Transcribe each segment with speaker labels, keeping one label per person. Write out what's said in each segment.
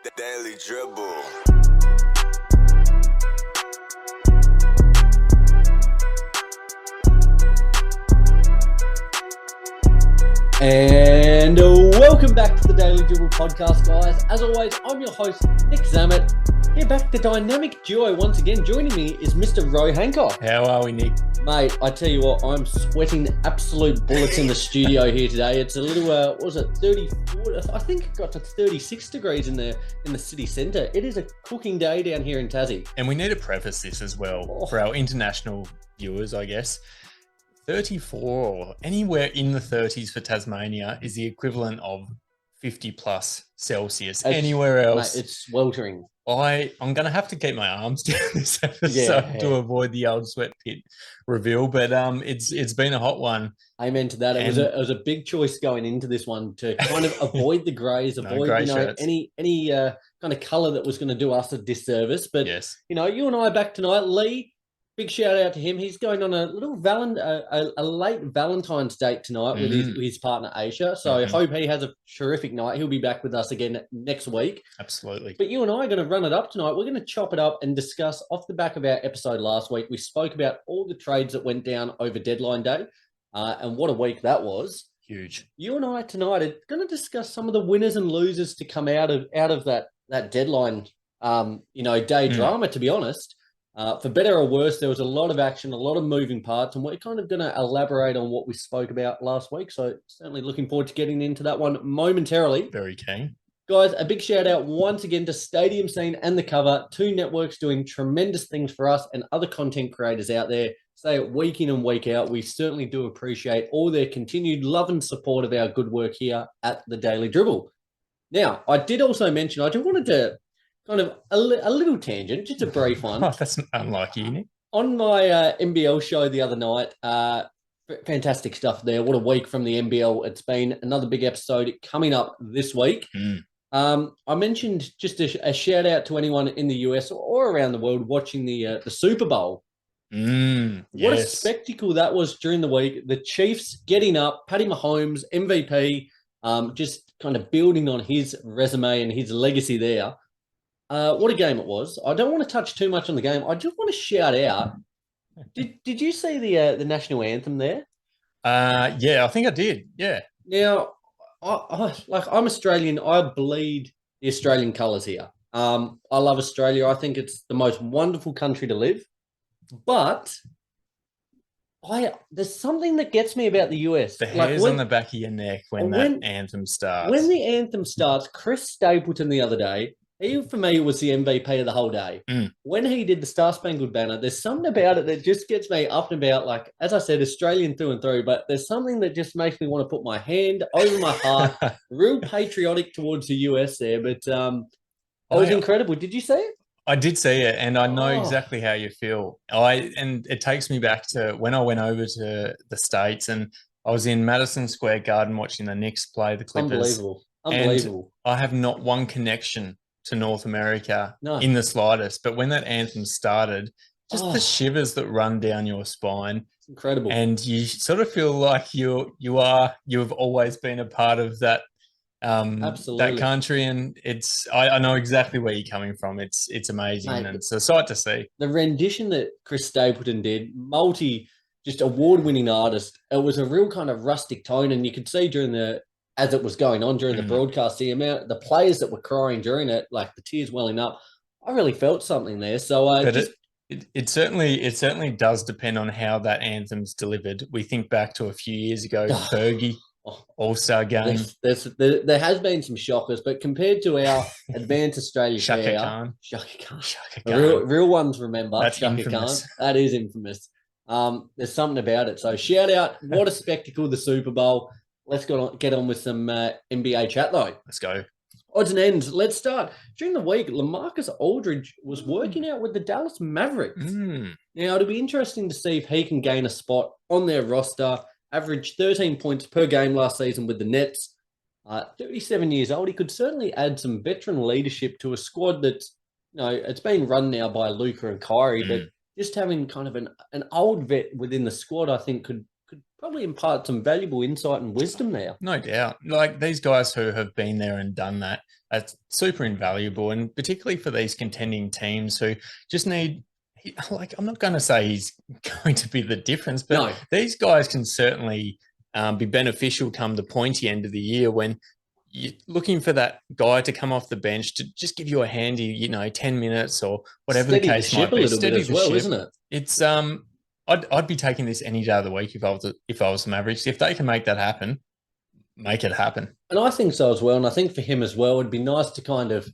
Speaker 1: The Daily Dribble.
Speaker 2: And welcome back to the Daily Dribble podcast, guys. As always, I'm your host, Nick Zammit. Here back, the dynamic duo once again. Joining me is Mr. Row Hancock.
Speaker 3: How are we, Nick?
Speaker 2: Mate, I tell you what, I'm sweating absolute bullets in the studio here today. It's a little, what was it, 34? I think it got to 36 degrees in the city centre. It is a cooking day down here in Tassie.
Speaker 3: And we need to preface this as well for our international viewers, I guess. 34 or anywhere in the 30s for Tasmania is the equivalent of 50 plus Celsius. Anywhere else,
Speaker 2: mate, it's sweltering.
Speaker 3: I'm going to have to keep my arms down this episode to avoid the old sweat pit reveal, but it's been a hot one.
Speaker 2: Amen to that. It was a big choice going into this one to kind of avoid the greys, avoid any kind of colour that was going to do us a disservice. But
Speaker 3: yes,
Speaker 2: you and I are back tonight. Lee, big shout out to him. He's going on a little a late Valentine's date tonight with his partner Aisha. So I hope he has a terrific night. He'll be back with us again next week.
Speaker 3: Absolutely.
Speaker 2: But you and I are going to run it up tonight. We're going to chop it up and discuss off the back of our episode last week. We spoke about all the trades that went down over deadline day, and what a week that was.
Speaker 3: Huge.
Speaker 2: You and I tonight are going to discuss some of the winners and losers to come out of that deadline, day drama. To be honest. For better or worse, there was a lot of action, a lot of moving parts, and we're kind of going to elaborate on what we spoke about last week. So certainly looking forward to getting into that one momentarily.
Speaker 3: Very keen.
Speaker 2: Guys, a big shout out once again to Stadium Scene and The Cover, two networks doing tremendous things for us and other content creators out there. Say it week in and week out. We certainly do appreciate all their continued love and support of our good work here at the Daily Dribble. Now, I did also mention, I just wanted to kind of a little tangent, just a brief one.
Speaker 3: Oh, that's unlike you, Nick.
Speaker 2: On my NBL show the other night, fantastic stuff there. What a week from the NBL it's been. Another big episode coming up this week. I mentioned just a shout out to anyone in the US or around the world watching the Super Bowl. What a spectacle that was during the week. The Chiefs getting up, Patty Mahomes, MVP, just kind of building on his resume and his legacy there. What a game it was. I don't want to touch too much on the game. I just want to shout out. Did you see the national anthem there?
Speaker 3: Yeah, I think I did. Yeah.
Speaker 2: Now, I'm Australian. I bleed the Australian colours here. I love Australia. I think it's the most wonderful country to live. But there's something that gets me about the US.
Speaker 3: The hairs on the back of your neck when that anthem starts.
Speaker 2: When the anthem starts, Chris Stapleton the other day, he, for me, was the MVP of the whole day. When he did the Star Spangled Banner, there's something about it that just gets me up and about, like, as I said, Australian through and through, but there's something that just makes me want to put my hand over my heart, real patriotic towards the US there, but it was incredible. Did you see it?
Speaker 3: I did see it, and I know exactly how you feel. And it takes me back to when I went over to the States, and I was in Madison Square Garden watching the Knicks play the Clippers.
Speaker 2: Unbelievable.
Speaker 3: And I have not one connection to North America in the slightest, but when that anthem started, just the shivers that run down your spine,
Speaker 2: it's incredible, and
Speaker 3: you sort of feel like you've always been a part of that that country, and I know exactly where you're coming from. It's amazing, mate, and it's a sight to see.
Speaker 2: The rendition that Chris Stapleton did, just award-winning artist, it was a real kind of rustic tone, and you could see as it was going on during the broadcast, the players that were crying during it, like the tears welling up, I really felt something there. So
Speaker 3: it certainly does depend on how that anthem's delivered. We think back to a few years ago, Fergie, All-Star Game.
Speaker 2: There has been some shockers, but compared to our Advanced Australia
Speaker 3: Shaka
Speaker 2: Khan. Real ones remember.
Speaker 3: That's
Speaker 2: Shaka
Speaker 3: infamous.
Speaker 2: Khan. That is infamous. There's something about it. So shout out, what a spectacle, the Super Bowl. Let's get on with some NBA chat, though.
Speaker 3: Let's go.
Speaker 2: Odds and ends. Let's start. During the week, LaMarcus Aldridge was working out with the Dallas Mavericks. Now, it'll be interesting to see if he can gain a spot on their roster. Averaged 13 points per game last season with the Nets. 37 years old. He could certainly add some veteran leadership to a squad that's, it's been run now by Luka and Kyrie, but just having kind of an old vet within the squad, I think could could probably impart some valuable insight and wisdom there.
Speaker 3: No doubt. Like these guys who have been there and done that, that's super invaluable. And particularly for these contending teams who just need, like, I'm not going to say he's going to be the difference, but these guys can certainly be beneficial come the pointy end of the year when you're looking for that guy to come off the bench to just give you a handy, 10 minutes or whatever the case might be.
Speaker 2: Steady as well, isn't it?
Speaker 3: It's I'd be taking this any day of the week if I was the Mavericks. If they can make that happen, make it happen.
Speaker 2: And I think so as well. And I think for him as well, it'd be nice to kind of,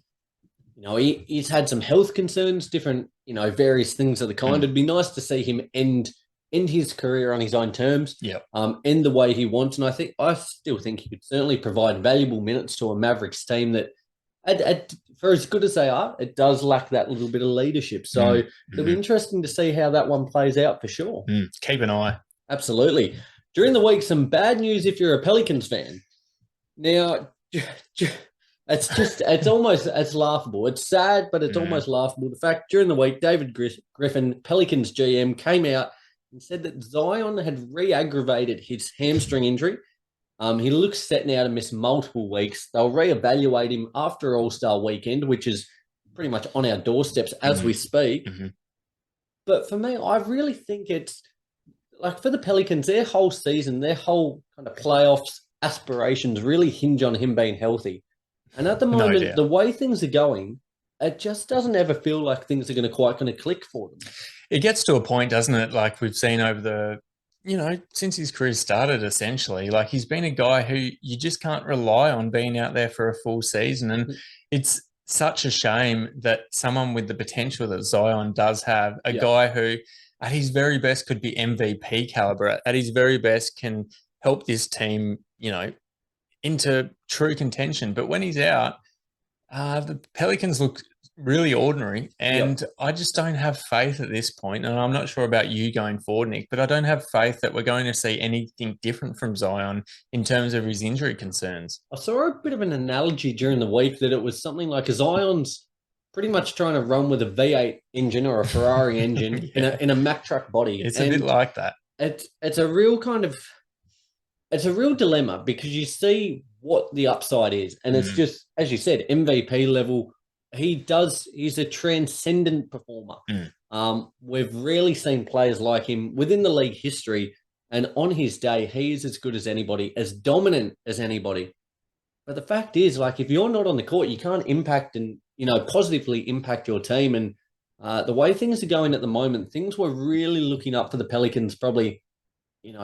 Speaker 2: he's had some health concerns, different, various things of the kind. It'd be nice to see him end his career on his own terms, end the way he wants. And I still think he could certainly provide valuable minutes to a Mavericks team that, for as good as they are, it does lack that little bit of leadership. So it'll be interesting to see how that one plays out for sure.
Speaker 3: Keep an eye.
Speaker 2: Absolutely. During the week, some bad news if you're a Pelicans fan. Now, it's laughable. It's sad, but it's almost laughable. The fact during the week, David Griffin, Pelicans GM, came out and said that Zion had re-aggravated his hamstring injury. He looks set now to miss multiple weeks. They'll reevaluate him after All-Star weekend, which is pretty much on our doorsteps as we speak. But for me, I really think it's like for the Pelicans, their whole season, their whole kind of playoffs aspirations really hinge on him being healthy. And at the moment, the way things are going, it just doesn't ever feel like things are going to click for them.
Speaker 3: It gets to a point, doesn't it? Like we've seen over the, since his career started, essentially, like he's been a guy who you just can't rely on being out there for a full season. And it's such a shame that someone with the potential that Zion does have, a guy who at his very best could be MVP caliber, at his very best can help this team, into true contention. But when he's out, the Pelicans look really ordinary, and I just don't have faith at this point. And I'm not sure about you going forward, Nick, but I don't have faith that we're going to see anything different from Zion in terms of his injury concerns.
Speaker 2: I saw a bit of an analogy during the week that it was something like Zion's pretty much trying to run with a V8 engine or a Ferrari engine in a Mack truck body.
Speaker 3: It's a bit like that.
Speaker 2: It's a real dilemma because you see what the upside is, and it's just, as you said, MVP level. He's a transcendent performer. We've rarely seen players like him within the league history, and on his day, he is as good as anybody, as dominant as anybody. But the fact is, like, if you're not on the court, you can't impact and, positively impact your team. And the way things are going at the moment, things were really looking up for the Pelicans probably,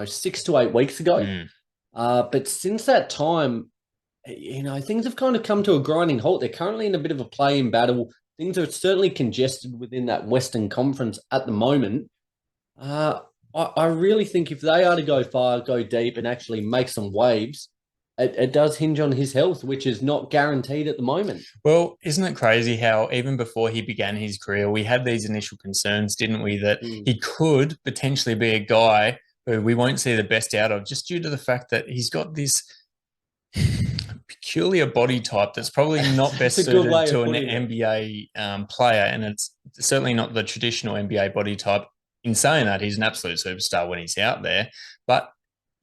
Speaker 2: 6 to 8 weeks ago. But since that time, things have kind of come to a grinding halt. They're currently in a bit of a play-in battle. Things are certainly congested within that Western Conference at the moment. I really think if they are to go far, go deep, and actually make some waves, it does hinge on his health, which is not guaranteed at the moment.
Speaker 3: Well, isn't it crazy how even before he began his career, we had these initial concerns, didn't we, that he could potentially be a guy who we won't see the best out of just due to the fact that he's got this peculiar body type that's probably not best suited to an NBA player, and it's certainly not the traditional NBA body type. In saying that, he's an absolute superstar when he's out there, but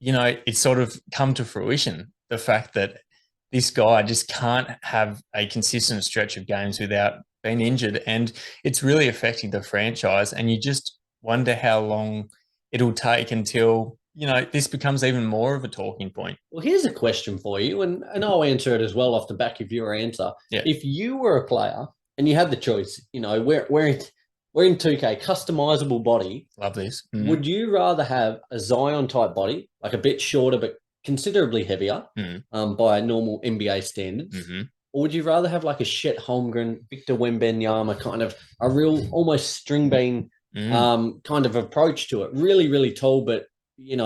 Speaker 3: it's sort of come to fruition, the fact that this guy just can't have a consistent stretch of games without being injured, and it's really affecting the franchise, and you just wonder how long it'll take until this becomes even more of a talking point.
Speaker 2: Well, here's a question for you, and I'll answer it as well off the back of your answer. If you were a player and you had the choice, we're in 2K, customizable body.
Speaker 3: Love this.
Speaker 2: Would you rather have a Zion-type body, like a bit shorter but considerably heavier by normal NBA standards, or would you rather have like a Chet Holmgren, Victor Wembanyama kind of a real almost string bean kind of approach to it? Really, really tall, but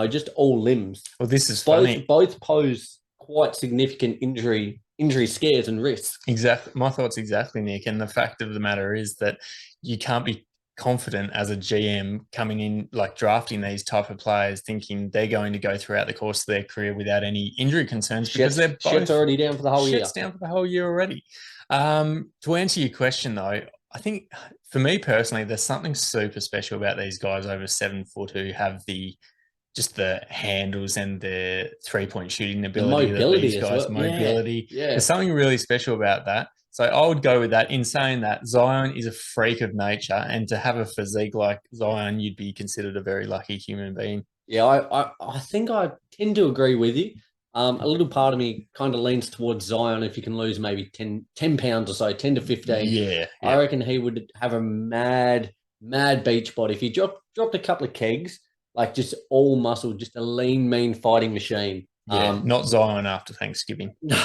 Speaker 2: just all limbs.
Speaker 3: Well, this is funny.
Speaker 2: Both pose quite significant injury scares and risks.
Speaker 3: Exactly. My thoughts exactly, Nick. And the fact of the matter is that you can't be confident as a GM coming in, like drafting these type of players, thinking they're going to go throughout the course of their career without any injury concerns, because they're both
Speaker 2: Chet's already down for the whole year.
Speaker 3: Chet's down for the whole year already. To answer your question, though, I think for me personally, there's something super special about these guys over 7 foot who have the just the handles and the 3-point shooting
Speaker 2: The
Speaker 3: ability that
Speaker 2: mobility
Speaker 3: these
Speaker 2: as
Speaker 3: guys,
Speaker 2: well.
Speaker 3: mobility.
Speaker 2: Yeah.
Speaker 3: There's something really special about that. So I would go with that. In saying that, Zion is a freak of nature, and to have a physique like Zion, you'd be considered a very lucky human being.
Speaker 2: Yeah, I think I tend to agree with you. A little part of me kind of leans towards Zion if you can lose maybe 10 pounds or so, 10 to 15.
Speaker 3: Yeah.
Speaker 2: I reckon he would have a mad beach body. If he dropped a couple of kegs, like just all muscle, just a lean, mean fighting machine.
Speaker 3: Yeah, not Zion after Thanksgiving.
Speaker 2: No.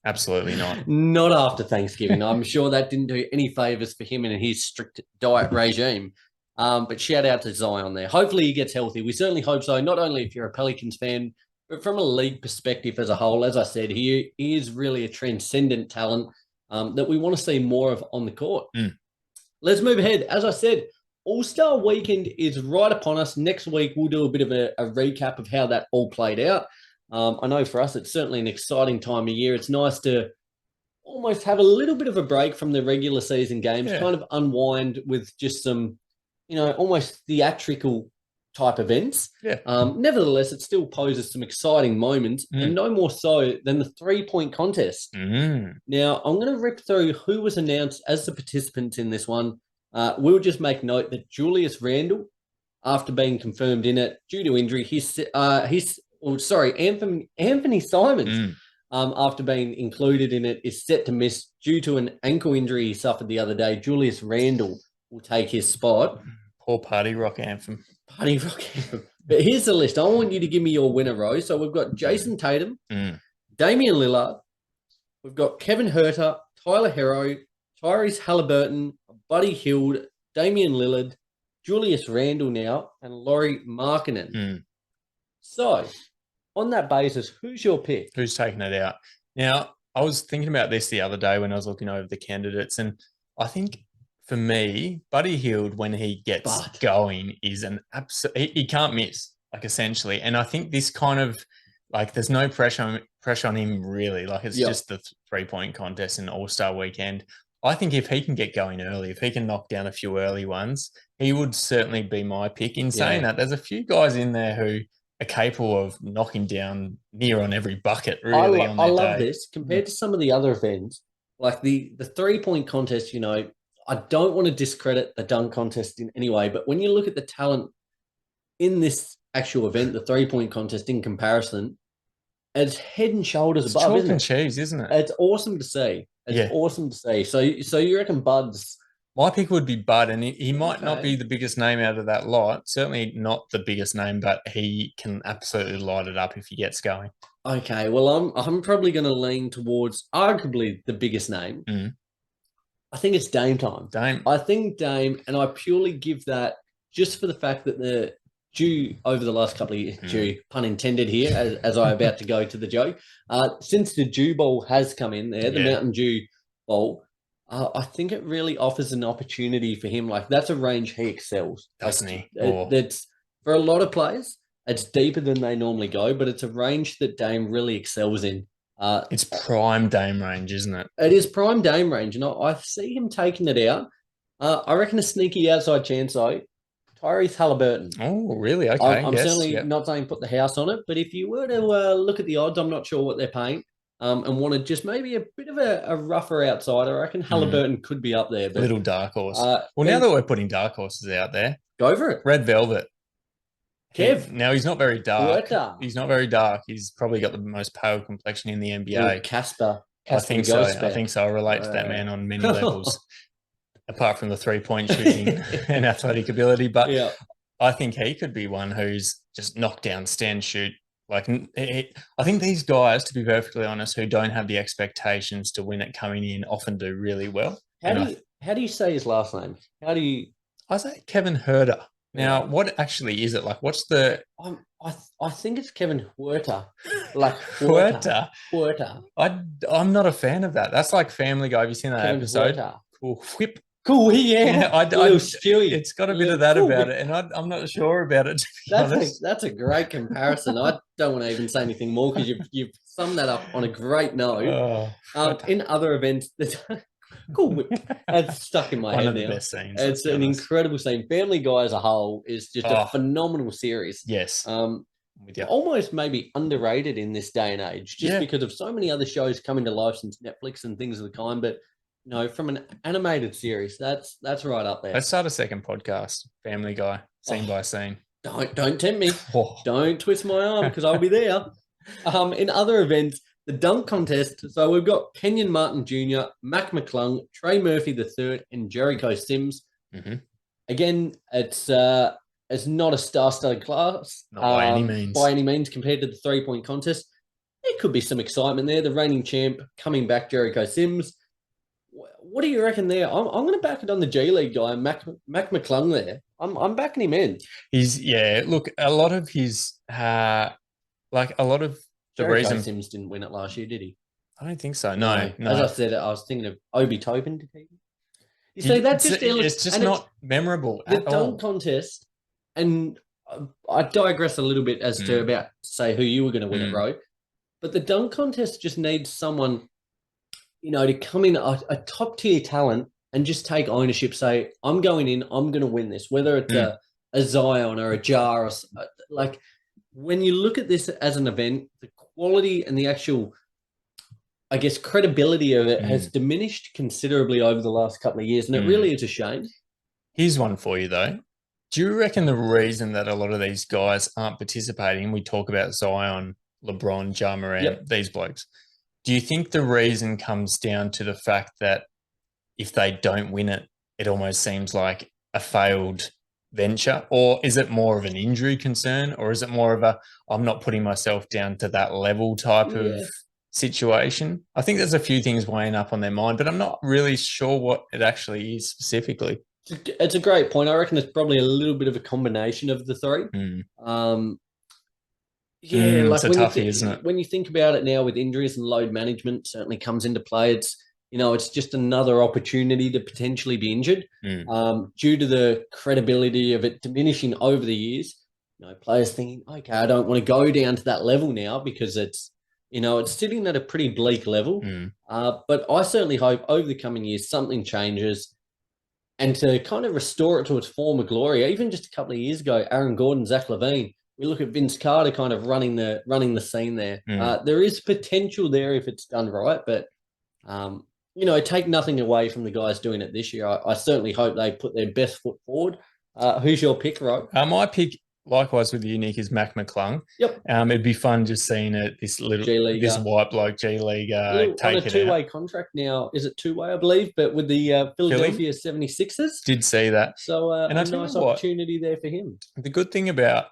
Speaker 3: Absolutely not.
Speaker 2: Not after Thanksgiving. I'm sure that didn't do any favors for him and his strict diet regime. But shout out to Zion there. Hopefully he gets healthy. We certainly hope so. Not only if you're a Pelicans fan, but from a league perspective as a whole. As I said, he is really a transcendent talent that we want to see more of on the court. Let's move ahead. As I said, All-Star Weekend is right upon us. Next week, we'll do a bit of a recap of how that all played out. I know for us, it's certainly an exciting time of year. It's nice to almost have a little bit of a break from the regular season games, kind of unwind with just some, almost theatrical type events.
Speaker 3: Yeah.
Speaker 2: Nevertheless, it still poses some exciting moments, and no more so than the 3-point contest. Now, I'm going to rip through who was announced as the participants in this one. We'll just make note that Julius Randle, after being confirmed in it due to injury, Anthony Simons, after being included in it, is set to miss due to an ankle injury he suffered the other day. Julius Randle will take his spot.
Speaker 3: Poor Party Rock Anthem.
Speaker 2: Party Rock Anthem. But here's the list. I want you to give me your winner, Row. So we've got Jason Tatum, Damian Lillard, we've got Kevin Huerter, Tyler Herro, Tyrese Halliburton, Buddy Hield, Damian Lillard, Julius Randle now, and Lauri Markkanen. So, on that basis, who's your pick?
Speaker 3: Who's taking it out? Now, I was thinking about this the other day when I was looking over the candidates, and I think for me, Buddy Hield, when he gets going, is an absolute. He can't miss, like, essentially. And I think this kind of, like, there's no pressure on him really. Like, it's just the 3-point contest and All-Star Weekend. I think if he can get going early, if he can knock down a few early ones, he would certainly be my pick. In saying that, there's a few guys in there who are capable of knocking down near on every bucket, really, on their
Speaker 2: I love this. Compared to some of the other events, like the 3-point contest, I don't want to discredit the dunk contest in any way, but when you look at the talent in this actual event, the 3-point contest in comparison, it's head and shoulders above,
Speaker 3: chalk
Speaker 2: isn't
Speaker 3: and
Speaker 2: it?
Speaker 3: cheese, isn't it?
Speaker 2: It's awesome to see. It's awesome to see. So you reckon Bud's...
Speaker 3: My pick would be Bud, and he might not be the biggest name out of that lot. Certainly not the biggest name, but he can absolutely light it up if he gets going.
Speaker 2: Okay, well, I'm probably going to lean towards arguably the biggest name. I think it's Dame time. I think Dame, and I purely give that just for the fact that the Dew over the last couple of years, Dew, pun intended here, as I'm about to go to the joke, since the Dew Bowl has come in there, the Mountain Dew Bowl, I think it really offers an opportunity for him. Like, that's a range he excels.
Speaker 3: Doesn't he?
Speaker 2: That's for a lot of players, it's deeper than they normally go, but it's a range that Dame really excels in.
Speaker 3: It's prime Dame range, isn't it?
Speaker 2: It is prime Dame range, and I see him taking it out. I reckon a sneaky outside chance, though, Tyrese Halliburton.
Speaker 3: Oh, really? Okay.
Speaker 2: I'm certainly not saying put the house on it, but if you were to look at the odds, I'm not sure what they're paying, and wanted just maybe a bit of a rougher outsider, I reckon Halliburton could be up there. But,
Speaker 3: little dark horse. Well, now that we're putting dark horses out there,
Speaker 2: go for it.
Speaker 3: Red Velvet.
Speaker 2: Kev.
Speaker 3: Now, he's not very dark.
Speaker 2: Huerta.
Speaker 3: He's not very dark. He's probably got the most pale complexion in the NBA.
Speaker 2: Casper.
Speaker 3: I think so. I think so. I relate to that man on many levels, apart from the 3-point shooting and athletic ability. But I think he could be one who's just knock down, stand, shoot. Like, I think these guys, to be perfectly honest, who don't have the expectations to win it coming in, often do really well.
Speaker 2: How do you say his last name?
Speaker 3: I say Kevin Huerter. Now, what actually is it? Like, what's the...
Speaker 2: I think it's Kevin Huerter. Like,
Speaker 3: Huerter?
Speaker 2: Huerter.
Speaker 3: I'm not a fan of that. That's like Family Guy. Have you seen that
Speaker 2: Kevin
Speaker 3: episode?
Speaker 2: Huerter.
Speaker 3: Cool. Whip.
Speaker 2: Cool, yeah.
Speaker 3: It's got a bit of that about it, and I'm not sure about it, to be honest.
Speaker 2: That's a great comparison. I don't want to even say anything more because you've summed that up on a great note. In other events, Cool Whip. That's stuck in my
Speaker 3: One
Speaker 2: head
Speaker 3: of the
Speaker 2: now.
Speaker 3: best scenes.
Speaker 2: It's an incredible scene. Family Guy as a whole is just a phenomenal series.
Speaker 3: Yes.
Speaker 2: With you. Almost maybe underrated in this day and age, just because of so many other shows coming to life since Netflix and things of the kind. But from an animated series, that's right up there.
Speaker 3: Let's start a second podcast, Family Guy, scene by scene.
Speaker 2: Don't tempt me. Don't twist my arm because I'll be there. In other events, the dunk contest. So we've got Kenyon Martin Jr., Mac McClung, Trey Murphy III, and Jericho Sims.
Speaker 3: Mm-hmm.
Speaker 2: Again, it's not a star-studded class.
Speaker 3: Not by any means.
Speaker 2: By any means, compared to the three-point contest. There could be some excitement there. The reigning champ coming back, Jericho Sims. What do you reckon there? I'm going to back it on the G League guy, Mac McClung there. I'm backing him in.
Speaker 3: Look, a lot of his, the
Speaker 2: Jericho
Speaker 3: reason
Speaker 2: Sims didn't win it last year, did he?
Speaker 3: I don't think so. No.
Speaker 2: As I said, I was thinking of Obi Toppin. Did he? You see, that's just
Speaker 3: it's just not memorable
Speaker 2: the
Speaker 3: at all.
Speaker 2: dunk contest, and I digress a little bit as to about say who you were going to win it, Row. But the dunk contest just needs someone, to come in a top tier talent and just take ownership. Say, I'm going in. I'm going to win this. Whether it's a Zion or a Jar, or when you look at this as an event, the quality and the actual, I guess, credibility of it has diminished considerably over the last couple of years, and it really is a shame.
Speaker 3: Here's one for you, though. Do you reckon the reason that a lot of these guys aren't participating, we talk about Zion, LeBron, Ja Morant, these blokes, do you think the reason comes down to the fact that if they don't win it, it almost seems like a failed venture? Or is it more of an injury concern? Or is it more of I'm not putting myself down to that level type of situation? I think there's a few things weighing up on their mind, but I'm not really sure what it actually is specifically.
Speaker 2: It's a great point. I reckon it's probably a little bit of a combination of the three.
Speaker 3: It's a toughie, isn't it?
Speaker 2: When you think about it now with injuries and load management certainly comes into play. It's just another opportunity to potentially be injured due to the credibility of it diminishing over the years. Players thinking, okay, I don't want to go down to that level now because it's sitting at a pretty bleak level. But I certainly hope over the coming years something changes and to kind of restore it to its former glory. Even just a couple of years ago, Aaron Gordon, Zach LaVine, we look at Vince Carter kind of running the scene there. There is potential there if it's done right, but take nothing away from the guys doing it this year. I certainly hope they put their best foot forward. Who's your pick, Ro?
Speaker 3: My pick, likewise with you, Nick, is Mac McClung.
Speaker 2: Yep.
Speaker 3: It'd be fun just seeing it. This white bloke G League take
Speaker 2: on a
Speaker 3: it
Speaker 2: two-way contract now. Is it two-way, I believe? But with the Philadelphia 76ers.
Speaker 3: Did see that.
Speaker 2: So and a nice opportunity there for him.
Speaker 3: The good thing about,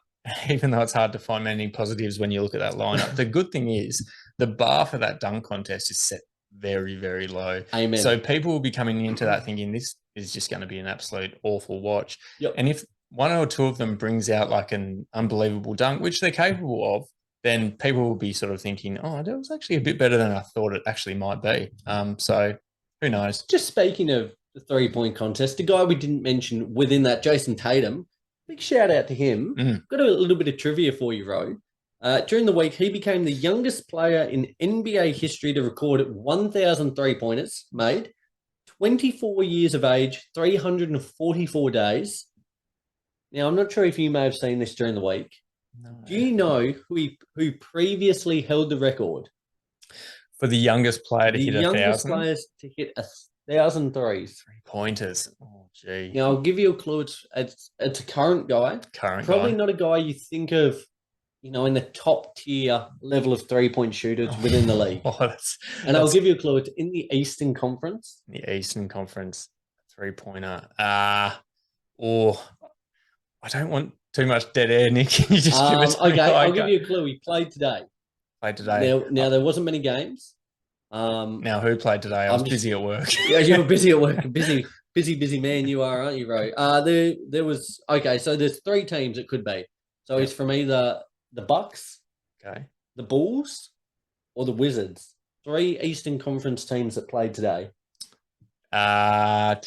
Speaker 3: even though it's hard to find many positives when you look at that lineup, the good thing is the bar for that dunk contest is set very, very low.
Speaker 2: Amen.
Speaker 3: So people will be coming into that thinking this is just going to be an absolute awful watch.
Speaker 2: Yep.
Speaker 3: And if one or two of them brings out like an unbelievable dunk, which they're capable of, then people will be sort of thinking, oh, that was actually a bit better than I thought it actually might be. So who knows? Just
Speaker 2: speaking of the three-point contest, the guy we didn't mention within that, Jason Tatum, big shout out to him. Got a little bit of trivia for you, Ro. During the week, he became the youngest player in NBA history to record 1,000 three-pointers made, 24 years of age, 344 days. Now, I'm not sure if you may have seen this during the week.
Speaker 3: No.
Speaker 2: Do you know who previously held the record?
Speaker 3: For the youngest player to hit 1,000? The youngest
Speaker 2: players to hit 1,000 threes.
Speaker 3: Three-pointers. Oh, gee.
Speaker 2: Now, I'll give you a clue. It's a current guy. Probably not a guy you think of, in the top tier level of three-point shooters within the league. I'll give you a clue. It's in the Eastern Conference.
Speaker 3: The Eastern Conference three-pointer. I don't want too much dead air, Nick. Can you just give us
Speaker 2: okay, I'll give you a clue. He played today.
Speaker 3: Now
Speaker 2: there wasn't many games.
Speaker 3: Now, who played today? I was busy at work.
Speaker 2: Yeah, you were busy at work. Busy man you are, aren't you, Ro? There was... Okay, so there's three teams it could be. So it's from either the Bucks, the Bulls, or the Wizards. Three Eastern Conference teams that played today.
Speaker 3: Brad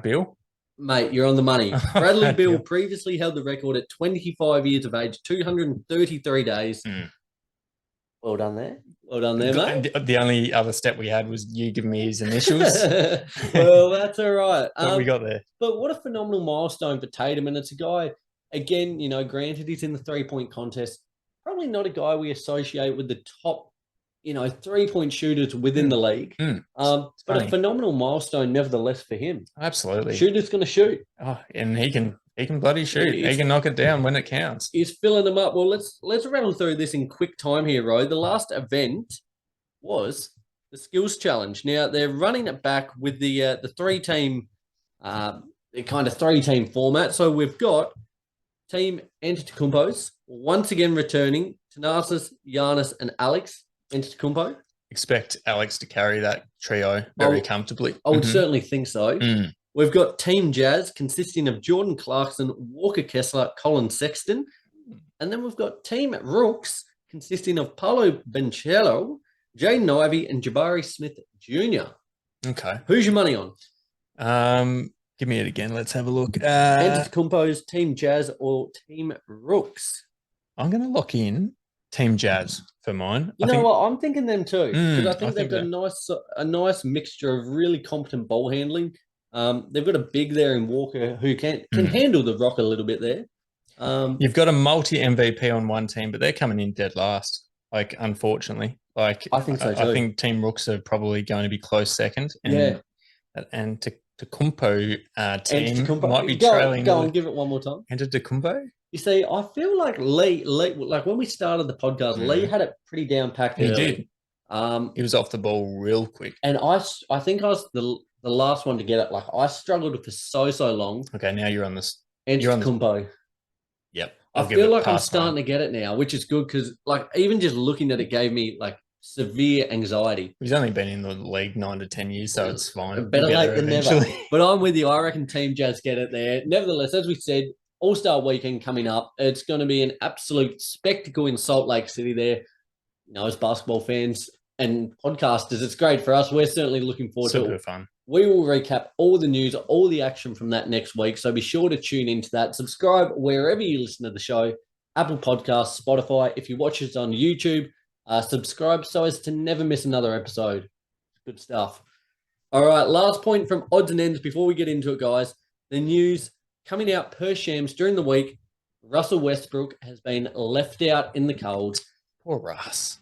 Speaker 3: Beal.
Speaker 2: Mate, you're on the money. Bradley Beal previously held the record at 25 years of age, 233 days. Well done there. Well done there, mate.
Speaker 3: The only other step we had was you giving me his initials.
Speaker 2: Well, that's all right.
Speaker 3: What we got there.
Speaker 2: But what a phenomenal milestone for Tatum. And it's a guy, again, granted he's in the 3-point contest, probably not a guy we associate with the top, 3-point shooters within the league. But a phenomenal milestone nevertheless for him.
Speaker 3: Absolutely.
Speaker 2: Shooter's going to shoot.
Speaker 3: Oh, and he can bloody shoot. He can knock it down when it counts.
Speaker 2: He's filling them up. Well, let's rattle through this in quick time here, Ro. The last event was the skills challenge. Now they're running it back with the 3-team, the kind of 3-team format. So we've got Team Antetokounmpo's once again returning Thanasis, Giannis, and Alex Antetokounmpo.
Speaker 3: Expect Alex to carry that trio very comfortably.
Speaker 2: I would certainly think so. We've got Team Jazz consisting of Jordan Clarkson, Walker Kessler, Colin Sexton. And then we've got Team Rooks consisting of Paolo Banchero, Jaden Ivey, and Jabari Smith Jr.
Speaker 3: Okay.
Speaker 2: Who's your money on?
Speaker 3: Give me it again. Let's have a look.
Speaker 2: Antetokounmpo's Team Jazz or Team Rooks?
Speaker 3: I'm going to lock in Team Jazz for mine.
Speaker 2: You know what? I'm thinking them too. Because I think they've got a nice mixture of really competent ball handling. They've got a big there in Walker who can handle the rock a little bit there.
Speaker 3: You've got a multi-MVP on one team, but they're coming in dead last, unfortunately. I think so too. I think Team Rooks are probably going to be close second. And Tecumpo team might be trailing.
Speaker 2: Go on, give it one more time.
Speaker 3: Antetokounmpo?
Speaker 2: You see, I feel like Lee, like when we started the podcast, Lee had it pretty down packed.
Speaker 3: He did. He was off the ball real quick.
Speaker 2: And I think I was the last one to get it. Like I struggled for so long.
Speaker 3: Okay, now you're on this.
Speaker 2: Antetokounmpo.
Speaker 3: Yep.
Speaker 2: I feel like I'm starting to get it now, which is good because even just looking at it gave me severe anxiety.
Speaker 3: He's only been in the league 9 to 10 years, so it's fine.
Speaker 2: Better late than never. But I'm with you. I reckon Team Jazz get it there. Nevertheless, as we said, All-Star Weekend coming up. It's going to be an absolute spectacle in Salt Lake City there. As basketball fans and podcasters, it's great for us. We're certainly looking forward to it.
Speaker 3: Super fun.
Speaker 2: We will recap all the news, all the action from that next week. So be sure to tune into that. Subscribe wherever you listen to the show. Apple Podcasts, Spotify. If you watch us on YouTube, subscribe so as to never miss another episode. Good stuff. All right, last point from odds and ends before we get into it, guys. The news coming out per Shams during the week. Russell Westbrook has been left out in the cold.
Speaker 3: Poor Russ.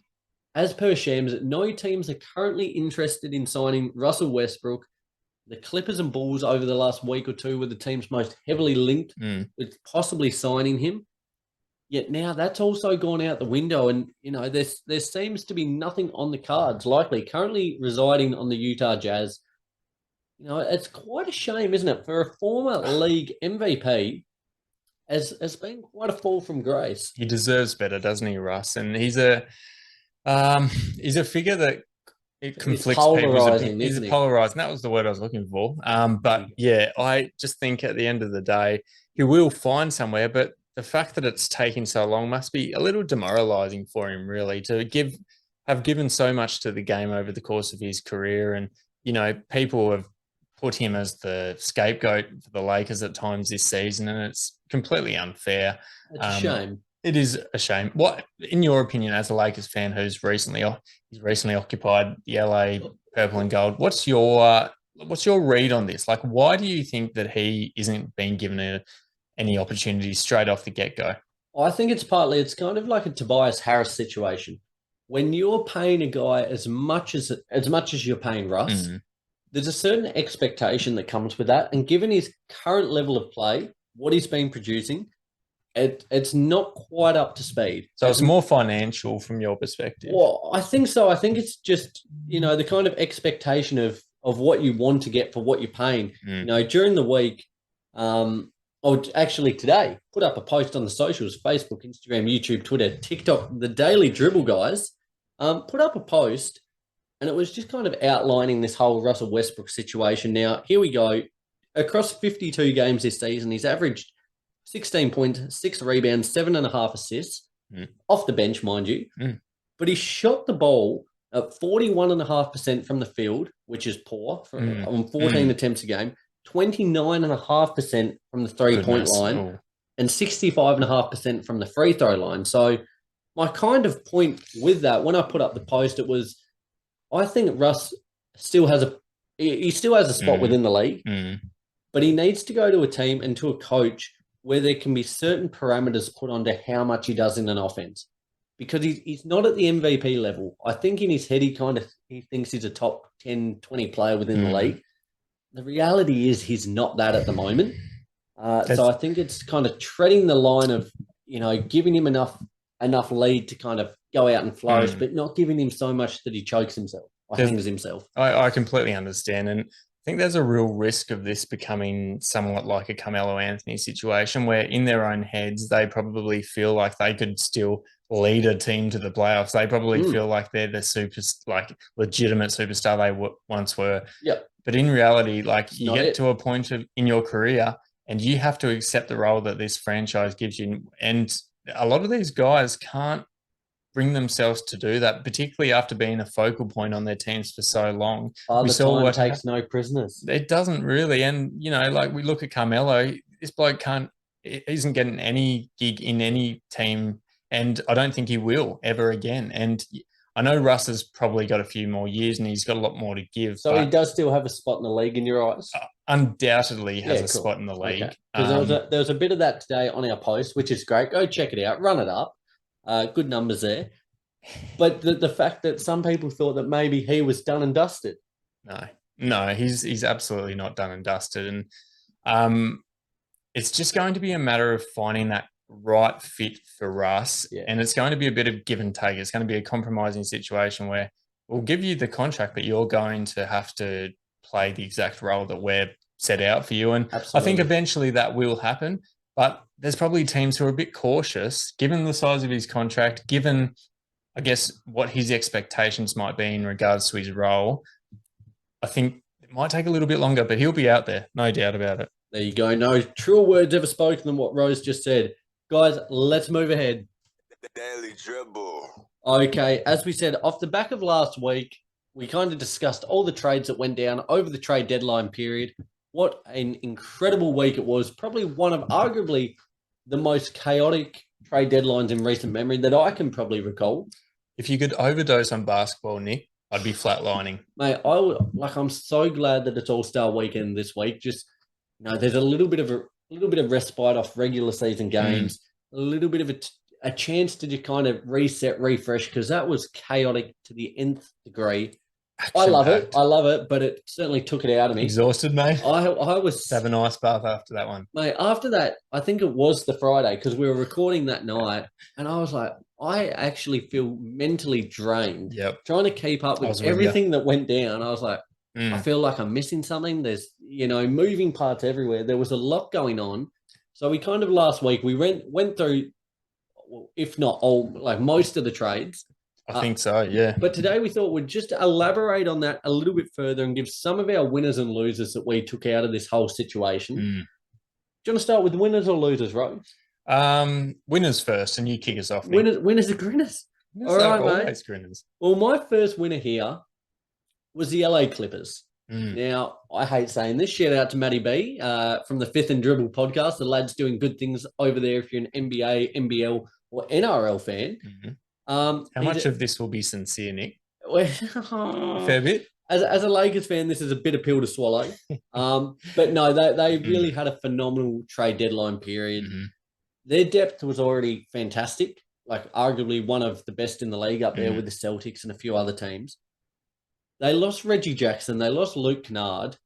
Speaker 2: As per Shams, no teams are currently interested in signing Russell Westbrook. The Clippers and Bulls over the last week or two were the teams most heavily linked with possibly signing him. Yet now that's also gone out the window, and there seems to be nothing on the cards. Likely, currently residing on the Utah Jazz. It's quite a shame, isn't it, for a former league MVP? Has been quite a fall from grace.
Speaker 3: He deserves better, doesn't he, Russ? And he's a figure that it conflicts people. He's polarizing. That was the word I was looking for. But yeah, I just think at the end of the day, he will find somewhere. But the fact that it's taking so long must be a little demoralizing for him, really, to have given so much to the game over the course of his career. And, people have put him as the scapegoat for the Lakers at times this season, and it's completely unfair.
Speaker 2: It's a shame.
Speaker 3: It is a shame. What, in your opinion, as a Lakers fan who's recently occupied the LA purple and gold, what's your read on this? Why do you think that he isn't being given any opportunities straight off the get-go?
Speaker 2: I think it's kind of like a Tobias Harris situation. When you're paying a guy as much as you're paying Russ, there's a certain expectation that comes with that. And given his current level of play, what he's been producing, it's not quite up to speed.
Speaker 3: So it's more financial from your perspective?
Speaker 2: Well, I think so. I think it's just, the kind of expectation of what you want to get for what you're paying. During the week, or actually today, put up a post on the socials, Facebook, Instagram, YouTube, Twitter, TikTok, the Daily Dribble guys, put up a post, and it was just kind of outlining this whole Russell Westbrook situation. Now, here we go. Across 52 games this season, he's averaged 16 points, 6 rebounds, 7.5 assists, off the bench, mind you. But he shot the ball at 41.5% from the field, which is poor, on 14 attempts a game, 29.5% from the three-point line, and 65.5% from the free throw line. So my kind of point with that, when I put up the post, it was, I think Russ still has he still has a spot within the league, but he needs to go to a team and to a coach where there can be certain parameters put onto how much he does in an offense. Because he's not at the MVP level. I think in his head, he thinks he's a top 10, 20 player within the league. The reality is he's not that at the moment. So I think it's kind of treading the line of, giving him enough lead to kind of go out and flourish, but not giving him so much that he chokes himself or hangs himself.
Speaker 3: I completely understand. And I think there's a real risk of this becoming somewhat like a Carmelo Anthony situation where in their own heads, they probably feel like they could still lead a team to the playoffs. They probably feel like they're the legitimate superstar they once were.
Speaker 2: Yep.
Speaker 3: But in reality, you get to a point in your career and you have to accept the role that this franchise gives you. And a lot of these guys can't bring themselves to do that, particularly after being a focal point on their teams for so long.
Speaker 2: Time takes no prisoners.
Speaker 3: It doesn't really. And, we look at Carmelo, this bloke isn't getting any gig in any team, and I don't think he will ever again. And I know Russ has probably got a few more years and he's got a lot more to give.
Speaker 2: So he does still have a spot in the league in your eyes?
Speaker 3: Undoubtedly has a spot in the league.
Speaker 2: Okay. Because there was a bit of that today on our post, which is great. Go check it out. Run it up. Good numbers there. But the fact that some people thought that maybe he was done and dusted.
Speaker 3: No, he's absolutely not done and dusted. And it's just going to be a matter of finding that right fit for Russ. Yeah. And it's going to be a bit of give and take. It's going to be a compromising situation where we'll give you the contract, but you're going to have to play the exact role that we're set out for you. And absolutely. I think eventually that will happen. But there's probably teams who are a bit cautious, given the size of his contract, given, I guess, what his expectations might be in regards to his role. I think it might take a little bit longer, but he'll be out there, no doubt about it.
Speaker 2: There you go. No truer words ever spoken than what Rose just said. Guys, let's move ahead.
Speaker 1: The Daily Dribble.
Speaker 2: Okay, as we said, off the back of last week, we kind of discussed all the trades that went down over the trade deadline period. What an incredible week it was. Probably one of arguably the most chaotic trade deadlines in recent memory that I can probably recall.
Speaker 3: If you could overdose on basketball, Nick, I'd be flatlining.
Speaker 2: Mate, I'm so glad that it's All-Star weekend this week. Just, there's a little bit of respite off regular season games, a little bit of a chance to just kind of reset, refresh, because that was chaotic to the nth degree. I love it, but it certainly took it out of me.
Speaker 3: Exhausted, mate.
Speaker 2: I was
Speaker 3: have an ice bath after that one,
Speaker 2: mate. After that, I think it was the Friday because we were recording that night, and I was like, I actually feel mentally drained.
Speaker 3: Yep.
Speaker 2: Trying to keep up with everything that went down. I was like, I feel like I'm missing something. There's moving parts everywhere. There was a lot going on, so we kind of last week we went through, if not all, most of the trades.
Speaker 3: I think so, yeah.
Speaker 2: But today we thought we'd just elaborate on that a little bit further and give some of our winners and losers that we took out of this whole situation. Do you want to start with winners or losers, Rose?
Speaker 3: Winners first, and you kick us off.
Speaker 2: Winners are grinners. All right, mate.
Speaker 3: Grinners.
Speaker 2: Well, my first winner here was the LA Clippers. Now, I hate saying this. Shout out to Matty B from the Fifth and Dribble podcast. The lad's doing good things over there if you're an NBA, NBL, or NRL fan.
Speaker 3: How much of this will be sincere, Nick? A fair bit.
Speaker 2: As a Lakers fan, this is a bitter pill to swallow. But no, they really had a phenomenal trade deadline period. Their depth was already fantastic, arguably one of the best in the league up there with the Celtics and a few other teams. They lost Reggie Jackson. They lost Luke Kennard.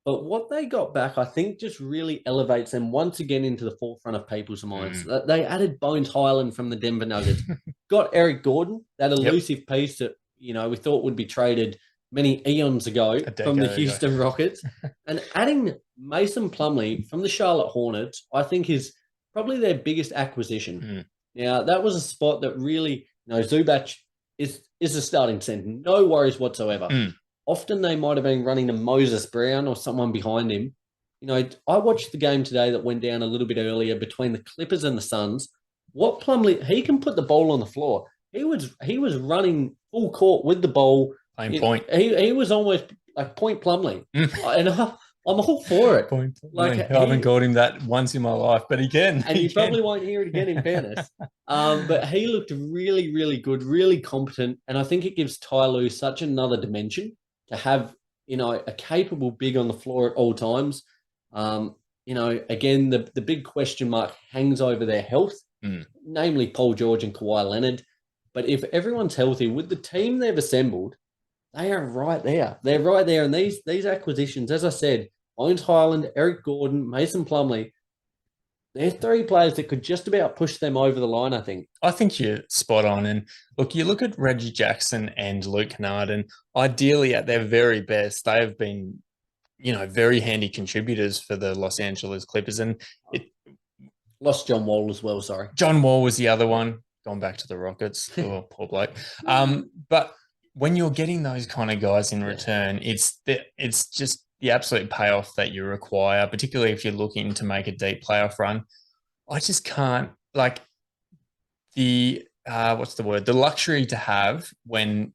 Speaker 2: But what they got back, I think, just really elevates them once again into the forefront of people's minds. They added Bones Highland from the Denver Nuggets. Got Eric Gordon, that elusive piece that, we thought would be traded many eons ago from the Houston Rockets. And adding Mason Plumlee from the Charlotte Hornets, I think is probably their biggest acquisition. Now, that was a spot that really, Zubac is a starting center. No worries whatsoever. Often they might have been running to Moses Brown or someone behind him. I watched the game today that went down a little bit earlier between the Clippers and the Suns. What Plumlee, he can put the ball on the floor. He was running full court with the ball.
Speaker 3: Playing point.
Speaker 2: He was almost like point Plumlee. And I'm all for it.
Speaker 3: Like, I haven't called him that once in my life, but he can.
Speaker 2: And you probably won't hear it again, in fairness. But he looked really, really good, really competent. And I think it gives Ty Lue such another dimension to have, a capable big on the floor at all times. Again, the big question mark hangs over their health, namely Paul George and Kawhi Leonard. But if everyone's healthy, with the team they've assembled, they are right there. They're right there. And these acquisitions, as I said, Bones Highland, Eric Gordon, Mason Plumlee, they're three players that could just about push them over the line, I think.
Speaker 3: I think you're spot on. And look, you look at Reggie Jackson and Luke Kennard, and ideally at their very best, they have been, very handy contributors for the Los Angeles Clippers. And
Speaker 2: lost John Wall as well, sorry.
Speaker 3: John Wall was the other one, gone back to the Rockets. Oh, poor bloke. But when you're getting those kind of guys in return, it's just the absolute payoff that you require, particularly if you're looking to make a deep playoff run. I just can't, like, the luxury to have when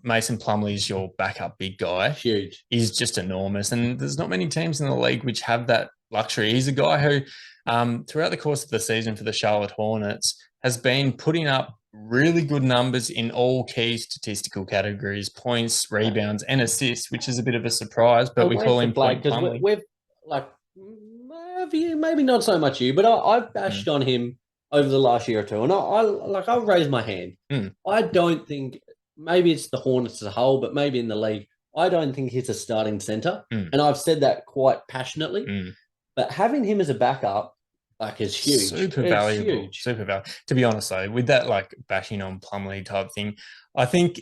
Speaker 3: Mason Plumlee is your backup big guy,
Speaker 2: huge,
Speaker 3: is just enormous. And there's not many teams in the league which have that luxury. He's a guy who, throughout the course of the season for the Charlotte Hornets, has been putting up really good numbers in all key statistical categories: points, rebounds, and assists, which is a bit of a surprise. But we call him Point Plumlee.
Speaker 2: We've like maybe not so much you, but I've bashed on him over the last year or two, and I'll raise my hand. I don't think, maybe it's the Hornets as a whole, but maybe in the league, I don't think he's a starting center, and I've said that quite passionately. But having him as a backup, is huge.
Speaker 3: Super valuable. Super valuable. To be honest, though, with that bashing on Plumlee type thing, I think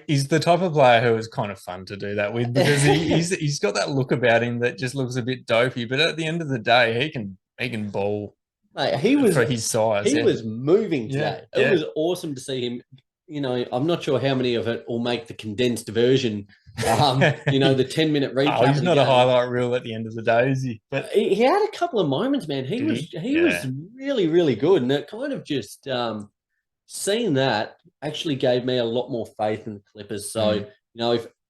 Speaker 3: he's the type of player who is kind of fun to do that with, because he's got that look about him that just looks a bit dopey. But at the end of the day, he can bowl.
Speaker 2: Mate, for his size. He was moving today. It was awesome to see him. I'm not sure how many of it will make the condensed version. The 10-minute recap.
Speaker 3: He's not a highlight reel at the end of the day, is he? But
Speaker 2: he had a couple of moments, man. He was really, really good, and it kind of just seeing that actually gave me a lot more faith in the Clippers. So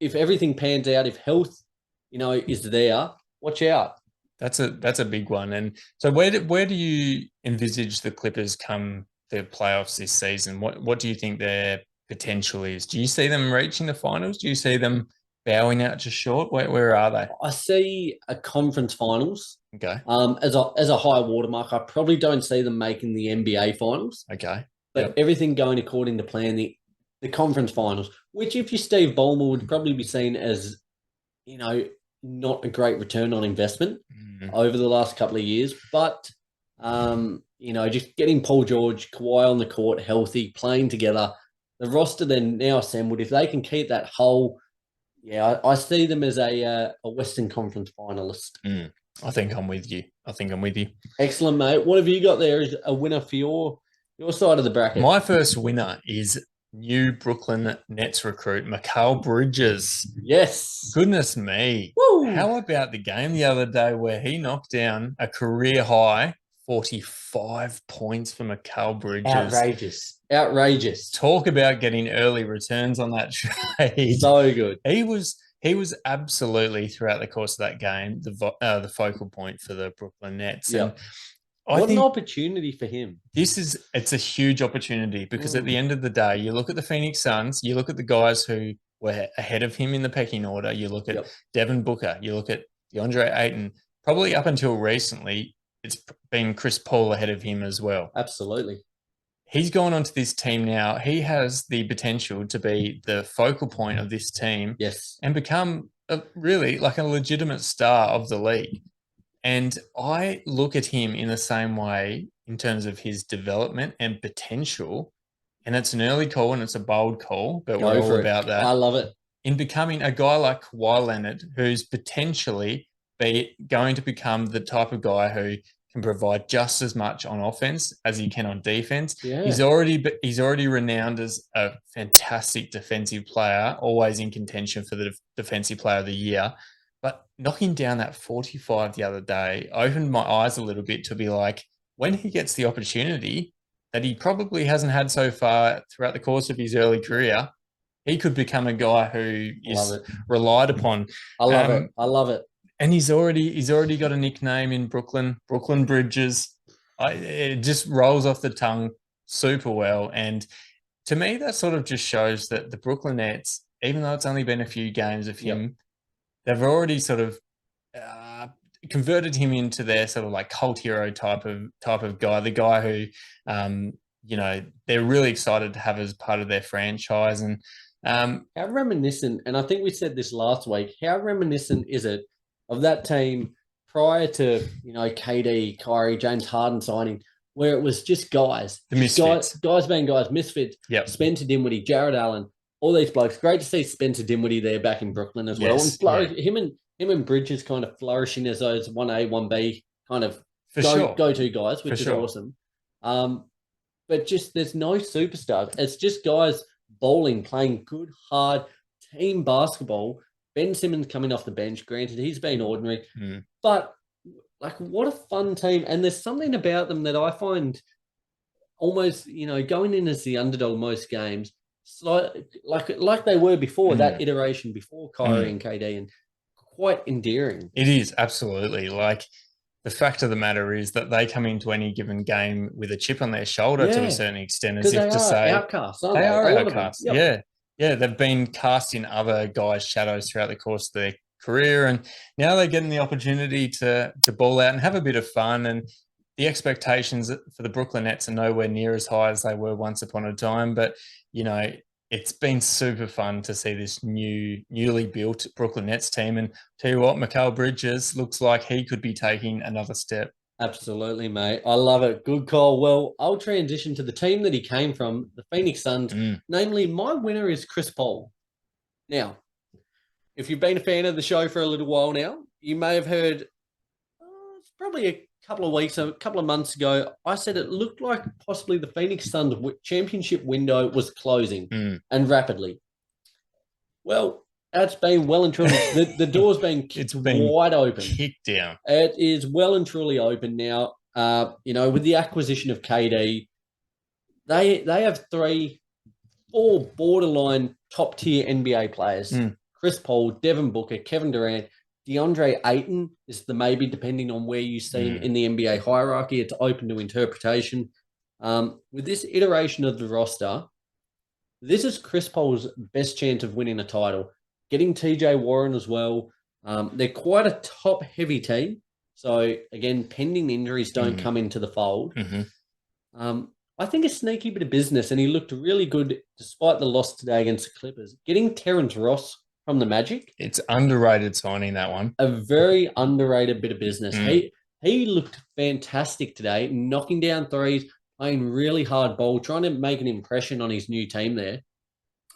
Speaker 2: if everything pans out, if health is there, watch out.
Speaker 3: That's a big one. And so where do you envisage the Clippers come the playoffs this season? What do you think their potential is? Do you see them reaching the finals? Do you see them bowing out just short? Where are they?
Speaker 2: I see a conference finals.
Speaker 3: Okay.
Speaker 2: As a high watermark. I probably don't see them making the NBA finals.
Speaker 3: Okay.
Speaker 2: But everything going according to plan, the conference finals, which if you're Steve Ballmer would probably be seen as, not a great return on investment over the last couple of years. But just getting Paul George, Kawhi on the court, healthy, playing together, the roster then now assembled, if they can keep that whole, I see them as a Western Conference finalist.
Speaker 3: I think I'm with you.
Speaker 2: Excellent, mate. What have you got there as a winner for your side of the bracket?
Speaker 3: My first winner is new Brooklyn Nets recruit, Mikal Bridges.
Speaker 2: Yes.
Speaker 3: Goodness me.
Speaker 2: Woo.
Speaker 3: How about the game the other day where he knocked down a career high 45 points for Mikal Bridges?
Speaker 2: Outrageous.
Speaker 3: Talk about getting early returns on that trade.
Speaker 2: So good.
Speaker 3: He was absolutely, throughout the course of that game, the focal point for the Brooklyn Nets.
Speaker 2: Yep.
Speaker 3: And
Speaker 2: what an opportunity for him.
Speaker 3: It's a huge opportunity, because at the end of the day, you look at the Phoenix Suns, you look at the guys who were ahead of him in the pecking order, you look at Devin Booker, you look at DeAndre Ayton, probably up until recently, it's been Chris Paul ahead of him as well.
Speaker 2: Absolutely.
Speaker 3: He's gone onto this team now. He has the potential to be the focal point of this team.
Speaker 2: Yes.
Speaker 3: And become really like a legitimate star of the league. And I look at him in the same way in terms of his development and potential. And it's an early call and it's a bold call, but we're all about that.
Speaker 2: I love it.
Speaker 3: In becoming a guy like Kawhi Leonard, who's potentially going to become the type of guy who can provide just as much on offense as he can on defense.
Speaker 2: Yeah.
Speaker 3: He's already renowned as a fantastic defensive player, always in contention for the defensive player of the year. But knocking down that 45 the other day opened my eyes a little bit to be like, when he gets the opportunity that he probably hasn't had so far throughout the course of his early career, he could become a guy who is relied upon.
Speaker 2: I love it.
Speaker 3: And he's already got a nickname in Brooklyn, Brooklyn Bridges. It just rolls off the tongue super well. And to me, that sort of just shows that the Brooklyn Nets, even though it's only been a few games of him, they've already sort of converted him into their sort of like cult hero type of guy, the guy who, they're really excited to have as part of their franchise. And
Speaker 2: how reminiscent, and I think we said this last week, how reminiscent is it of that team prior to, KD, Kyrie, James Harden signing, where it was just guys.
Speaker 3: The misfits.
Speaker 2: Guys being guys, misfits.
Speaker 3: Yep.
Speaker 2: Spencer Dinwiddie, Jared Allen, all these blokes. Great to see Spencer Dinwiddie there back in Brooklyn as well. And him and Bridges kind of flourishing as those 1A, 1B kind of go-to guys, which is awesome. But just there's no superstars. It's just guys bowling, playing good, hard team basketball. Ben Simmons coming off the bench. Granted, he's been ordinary. But, what a fun team. And there's something about them that I find almost, going in as the underdog most games, like they were before, that iteration before Kyrie and KD, and quite endearing.
Speaker 3: It is, absolutely. The fact of the matter is that they come into any given game with a chip on their shoulder to a certain extent, as if to say
Speaker 2: outcasts.
Speaker 3: They are outcasts. Yep. Yeah, they've been cast in other guys' shadows throughout the course of their career, and now they're getting the opportunity to ball out and have a bit of fun. And the expectations for the Brooklyn Nets are nowhere near as high as they were once upon a time. But it's been super fun to see this newly built Brooklyn Nets team. And tell you what, Mikal Bridges looks like he could be taking another step.
Speaker 2: Absolutely, mate. I love it. Good call. Well, I'll transition to the team that he came from, the Phoenix Suns. Namely, my winner is Chris Paul. Now, if you've been a fan of the show for a little while now, you may have heard, it's probably a couple of months ago, I said it looked like possibly the Phoenix Suns championship window was closing and rapidly. Well, that's been well and truly, the door's been wide open.
Speaker 3: Kicked down.
Speaker 2: It is well and truly open now. With the acquisition of KD, they have 4 borderline top-tier NBA players. Chris Paul, Devin Booker, Kevin Durant, DeAndre Ayton is the maybe, depending on where you see him in the NBA hierarchy. It's open to interpretation. With this iteration of the roster, this is Chris Paul's best chance of winning a title. Getting TJ Warren as well. They're quite a top-heavy team. So, again, pending injuries don't come into the fold. I think a sneaky bit of business, and he looked really good despite the loss today against the Clippers. Getting Terrence Ross from the Magic.
Speaker 3: It's underrated signing, that one.
Speaker 2: A very underrated bit of business. He looked fantastic today, knocking down threes, playing really hard ball, trying to make an impression on his new team there.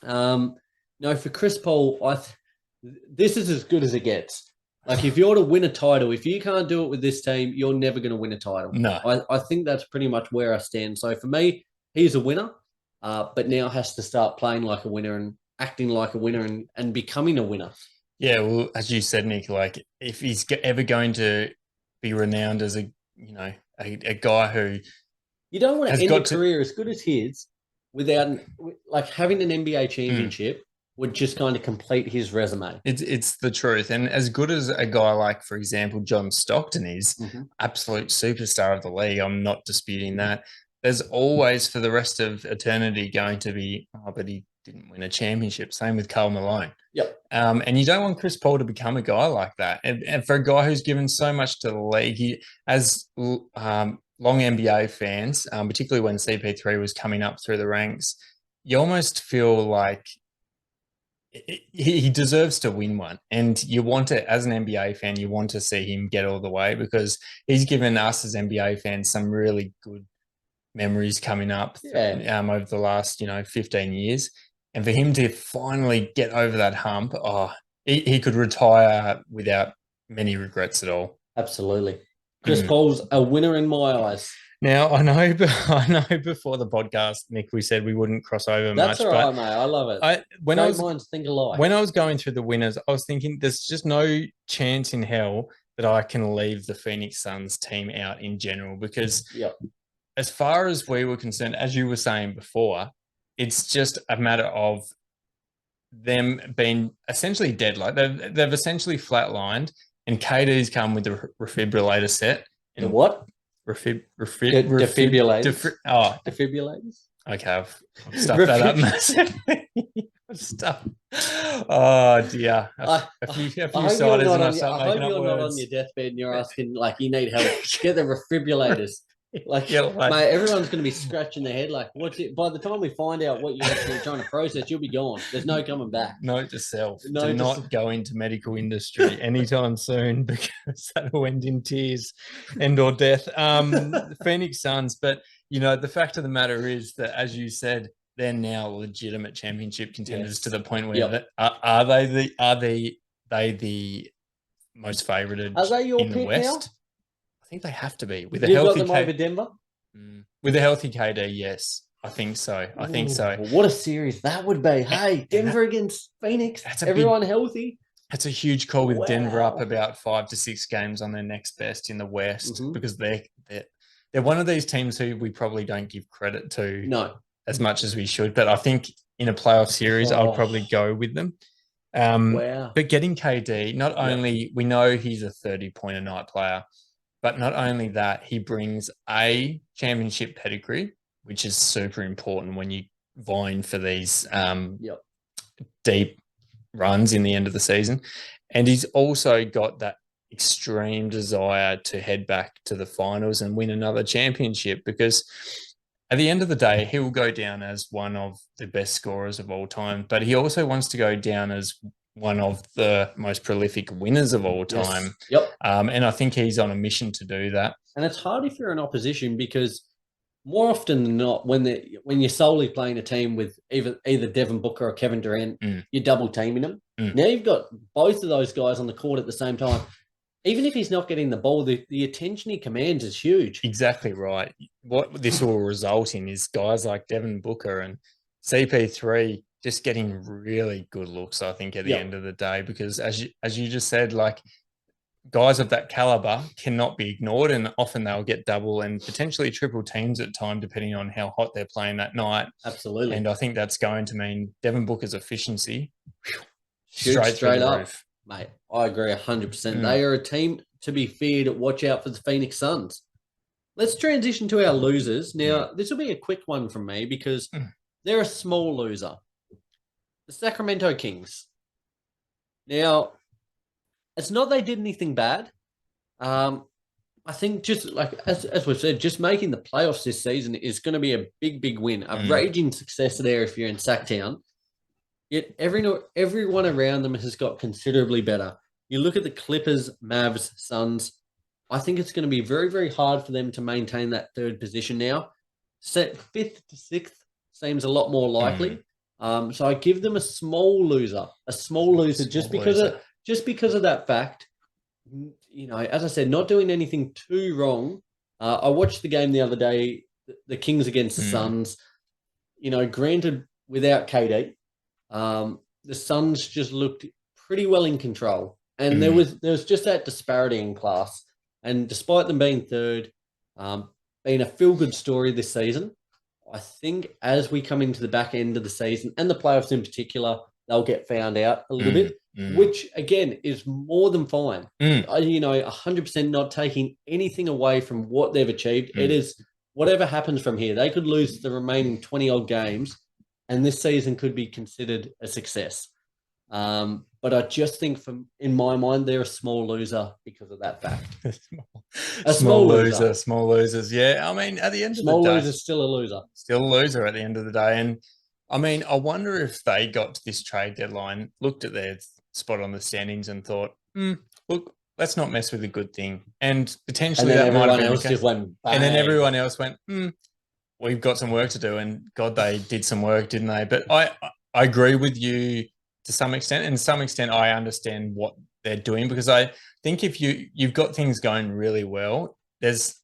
Speaker 2: For Chris Paul, this is as good as it gets. If you're to win a title, if you can't do it with this team, you're never going to win a title.
Speaker 3: No.
Speaker 2: I think that's pretty much where I stand. So for me, he's a winner, but now has to start playing like a winner and acting like a winner and becoming a winner.
Speaker 3: Yeah, well, as you said, Nick, if he's ever going to be renowned as a guy who...
Speaker 2: You don't want to end a career as good as his without having an NBA championship would just kind of complete his resume.
Speaker 3: It's the truth. And as good as a guy like, for example, John Stockton is, absolute superstar of the league, I'm not disputing that. There's always, for the rest of eternity, going to be, but he didn't win a championship. Same with Karl Malone.
Speaker 2: Yep.
Speaker 3: And you don't want Chris Paul to become a guy like that. And for a guy who's given so much to the league, as long NBA fans, particularly when CP3 was coming up through the ranks, you almost feel like he deserves to win one. And you want to, as an NBA fan, you want to see him get all the way, because he's given us as NBA fans some really good memories coming up over the last, 15 years. And for him to finally get over that hump, he could retire without many regrets at all.
Speaker 2: Absolutely. Chris Paul's a winner in my eyes.
Speaker 3: Now, I know before the podcast, Nick, we said we wouldn't cross over much.
Speaker 2: That's all right, mate. I love it. Great minds think alike.
Speaker 3: When I was going through the winners, I was thinking there's just no chance in hell that I can leave the Phoenix Suns team out in general, because as far as we were concerned, as you were saying before, it's just a matter of them being essentially dead. They've essentially flatlined. And KD's come with the defibrillator set.
Speaker 2: The what? Defibrillators. Defibrillators.
Speaker 3: Okay, I've stuffed that up massively. Stuff. Oh dear. A few ciders and I start making up words. I hope you're not on your deathbed and you're asking, like, you need help. Get the defibrillators. Like, mate, everyone's going to be scratching their head. Like, what's it? By the time we find out what you're actually trying to process, you'll be gone. There's no coming back. Note to self: do not go into medical industry anytime soon, because that will end in tears and or death. The Phoenix Suns, but the fact of the matter is that, as you said, they're now legitimate championship contenders to the point where are they the most favoured in the West? Now? I think they have to be with a healthy. You've got them over Denver. With a healthy KD, yes, I think so. I think so.
Speaker 2: What a series that would be! Hey, Denver against Phoenix. Everyone healthy.
Speaker 3: That's a huge call with Denver up about 5 to 6 games on their next best in the West, because they're one of these teams who we probably don't give credit to as much as we should. But I think in a playoff series, I'll probably go with them. But getting KD, not only we know he's a 30-point-a-night player, but not only that, he brings a championship pedigree, which is super important when you vying for these deep runs in the end of the season. And he's also got that extreme desire to head back to the finals and win another championship, because at the end of the day, he will go down as one of the best scorers of all time, but he also wants to go down as one of the most prolific winners of all time. And I think he's on a mission to do that.
Speaker 2: And it's hard if you're in opposition, because more often than not, when you're solely playing a team with either Devin Booker or Kevin Durant, you're double teaming them. Now you've got both of those guys on the court at the same time. Even if he's not getting the ball, the attention he commands is huge.
Speaker 3: Exactly right. What this will result in is guys like Devin Booker and CP3 just getting really good looks, I think, at the end of the day, because as you just said, like, guys of that caliber cannot be ignored, and often they'll get double and potentially triple teams at time, depending on how hot they're playing that night.
Speaker 2: Absolutely.
Speaker 3: And I think that's going to mean Devin Booker's efficiency
Speaker 2: straight up. Roof. Mate, I agree 100%. They are a team to be feared. Watch out for the Phoenix Suns. Let's transition to our losers. Now, this will be a quick one from me, because they're a small loser. The Sacramento Kings. Now, it's not they did anything bad. I think, just like as we've said, just making the playoffs this season is going to be a big, big win. A raging success there if you're in Sacktown. Yet everyone around them has got considerably better. You look at the Clippers, Mavs, Suns. I think it's going to be very, very hard for them to maintain that third position now. Set 5th to 6th seems a lot more likely. So I give them a small loser. Just because of that fact. As I said, not doing anything too wrong. I watched the game the other day, the Kings against the Suns. Granted, without KD, the Suns just looked pretty well in control, and there was just that disparity in class. And despite them being third, being a feel-good story this season, I think as we come into the back end of the season and the playoffs in particular, they'll get found out a little bit, which again is more than fine. 100% not taking anything away from what they've achieved. It is whatever happens from here. They could lose the remaining 20-odd games, and this season could be considered a success. But I just think, in my mind, they're a small loser because of that fact.
Speaker 3: Small losers. Yeah, I mean, at the end of the day,
Speaker 2: small loser's still a loser.
Speaker 3: Still a loser at the end of the day. And I mean, I wonder if they got to this trade deadline, looked at their spot on the standings, and thought, look, let's not mess with a good thing. And potentially that might have been the case. And then everyone else went, we've got some work to do. And God, they did some work, didn't they? But I agree with you to some extent. And to some extent, I understand what they're doing, because I think if you've got things going really well, there's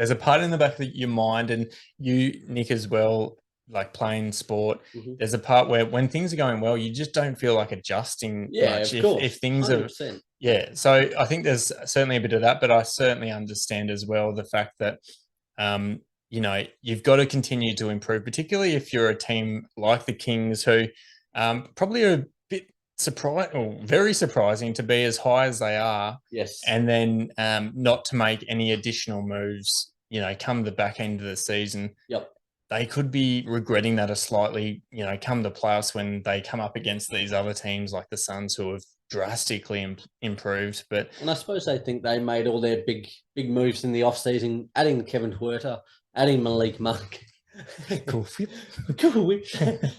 Speaker 3: a part in the back of your mind, and you, Nick, as well, like playing sport, there's a part where when things are going well, you just don't feel like adjusting much if things 100%. So I think there's certainly a bit of that, but I certainly understand as well the fact that you've got to continue to improve, particularly if you're a team like the Kings, who probably are a bit very surprising to be as high as they are.
Speaker 2: Yes.
Speaker 3: And then not to make any additional moves, come the back end of the season.
Speaker 2: Yep.
Speaker 3: They could be regretting that slightly, come the playoffs when they come up against these other teams like the Suns who have drastically improved.
Speaker 2: And I suppose they think they made all their big moves in the offseason, adding Kevin Huerter, adding Malik Monk.
Speaker 3: Cool.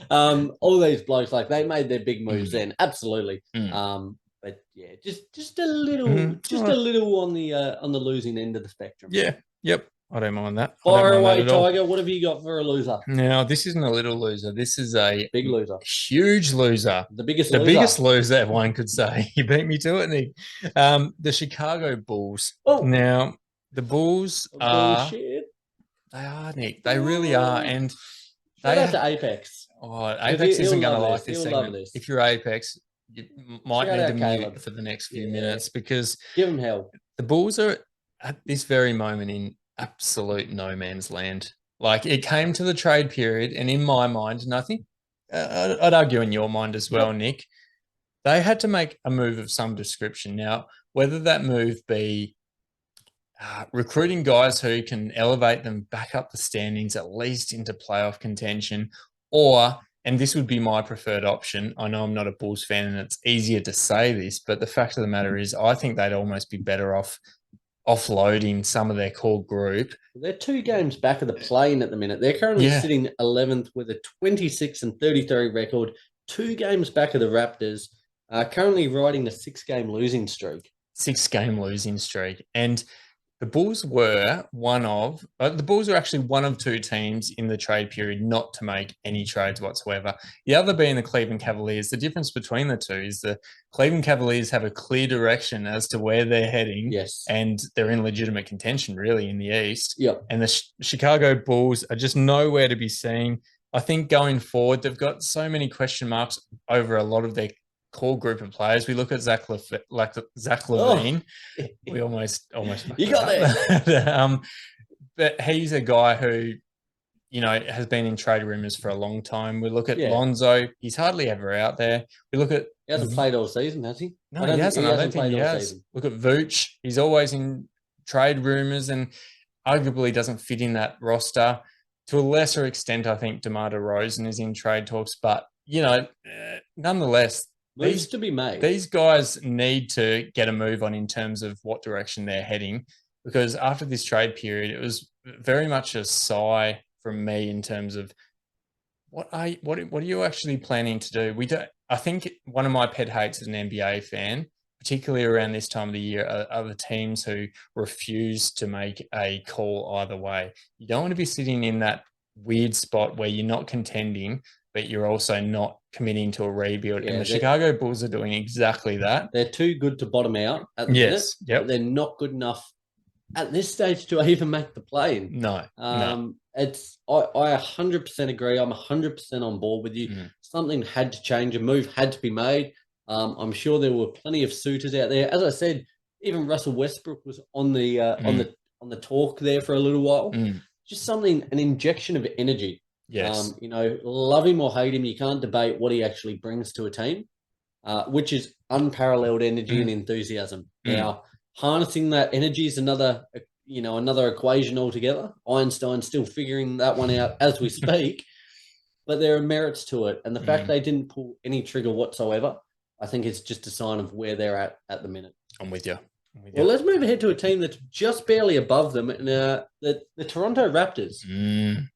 Speaker 2: All these blokes, like they made their big moves then, absolutely. But yeah, just a little, a little on the losing end of the spectrum.
Speaker 3: Yeah. Yep. I don't mind that.
Speaker 2: Fire away, Tiger. What have you got for a loser?
Speaker 3: Now, this isn't a little loser. This is a
Speaker 2: big loser.
Speaker 3: Huge loser.
Speaker 2: The biggest
Speaker 3: loser, one could say. You beat me to it, Nick. The Chicago Bulls.
Speaker 2: Oh.
Speaker 3: Now, the Bulls are...
Speaker 2: Bullshit.
Speaker 3: They are, Nick. They really are. And
Speaker 2: shout out to Apex.
Speaker 3: Oh, Apex isn't going to like this segment.
Speaker 2: This.
Speaker 3: If you're Apex, you might need to mute for the next few minutes because...
Speaker 2: Give them hell.
Speaker 3: The Bulls are, at this very moment, in absolute no man's land. Like, it came to the trade period, and in my mind, and I think I'd argue in your mind as well, Nick, they had to make a move of some description. Now, whether that move be recruiting guys who can elevate them back up the standings, at least into playoff contention, or, and this would be my preferred option, I know I'm not a Bulls fan and it's easier to say this, but the fact of the matter is I think they'd almost be better off offloading some of their core group.
Speaker 2: They're 2 games back of the plane at the minute. They're currently sitting 11th with a 26-33 record, 2 games back of the Raptors, currently riding a 6-game losing streak.
Speaker 3: 6-game losing streak. And the Bulls were actually one of 2 teams in the trade period not to make any trades whatsoever. The other being the Cleveland Cavaliers. The difference between the two is the Cleveland Cavaliers have a clear direction as to where they're heading.
Speaker 2: Yes.
Speaker 3: And they're in legitimate contention, really, in the East.
Speaker 2: Yep.
Speaker 3: And the Chicago Bulls are just nowhere to be seen. I think going forward, they've got so many question marks over a lot of their core group of players. We look at Zach LaVine.
Speaker 2: Oh.
Speaker 3: We almost
Speaker 2: you got
Speaker 3: there. But he's a guy who, has been in trade rumors for a long time. We look at Lonzo. He's hardly ever out there. We look at...
Speaker 2: He hasn't played all season, has he?
Speaker 3: No, he hasn't. I don't think he has. Season. Look at Vooch. He's always in trade rumors and arguably doesn't fit in that roster. To a lesser extent, I think DeMar DeRozan is in trade talks. But, nonetheless...
Speaker 2: Moves to be made.
Speaker 3: These guys need to get a move on in terms of what direction they're heading, because after this trade period, it was very much a sigh from me in terms of what are you actually planning to do? I think one of my pet hates as an NBA fan, particularly around this time of the year, are the teams who refuse to make a call either way. You don't want to be sitting in that weird spot where you're not contending, but you're also not committing to a rebuild. And the Chicago Bulls are doing exactly that.
Speaker 2: They're too good to bottom out at the minute.
Speaker 3: Yep.
Speaker 2: They're not good enough at this stage to even make the play.
Speaker 3: No.
Speaker 2: It's I 100% agree. I'm 100% on board with you. Something had to change. A move had to be made. I'm sure there were plenty of suitors out there. As I said, even Russell Westbrook was on the on the talk there for a little while. Just an injection of energy.
Speaker 3: Yes.
Speaker 2: Love him or hate him, you can't debate what he actually brings to a team, which is unparalleled energy and enthusiasm. Now, harnessing that energy is another equation altogether. Einstein's still figuring that one out as we speak, but there are merits to it. And the fact they didn't pull any trigger whatsoever, I think it's just a sign of where they're at the minute.
Speaker 3: I'm with you.
Speaker 2: Well, let's move ahead to a team that's just barely above them, and the Toronto Raptors.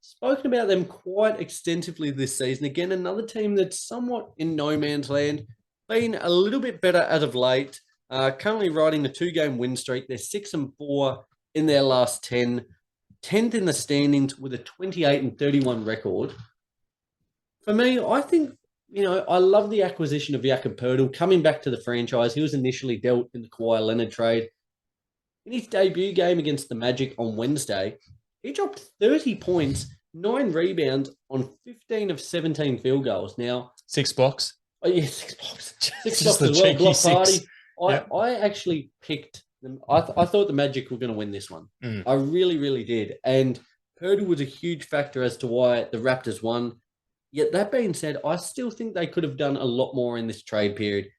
Speaker 2: Spoken about them quite extensively this season. Again, another team that's somewhat in no man's land, been a little bit better as of late. Currently riding a 2-game win streak. They're 6-4 in their last 10, 10th in the standings with a 28-31 record. For me, I think, I love the acquisition of Jakob Poeltl coming back to the franchise. He was initially dealt in the Kawhi Leonard trade. In his debut game against the Magic on Wednesday, he dropped 30 points, 9 rebounds on 15 of 17 field goals. Now,
Speaker 3: 6 blocks.
Speaker 2: Oh, yeah, 6 blocks. 6 blocks as well. Block party. I actually picked them. I thought the Magic were going to win this one. I really, really did. And Poeltl was a huge factor as to why the Raptors won. Yet that being said, I still think they could have done a lot more in this trade period,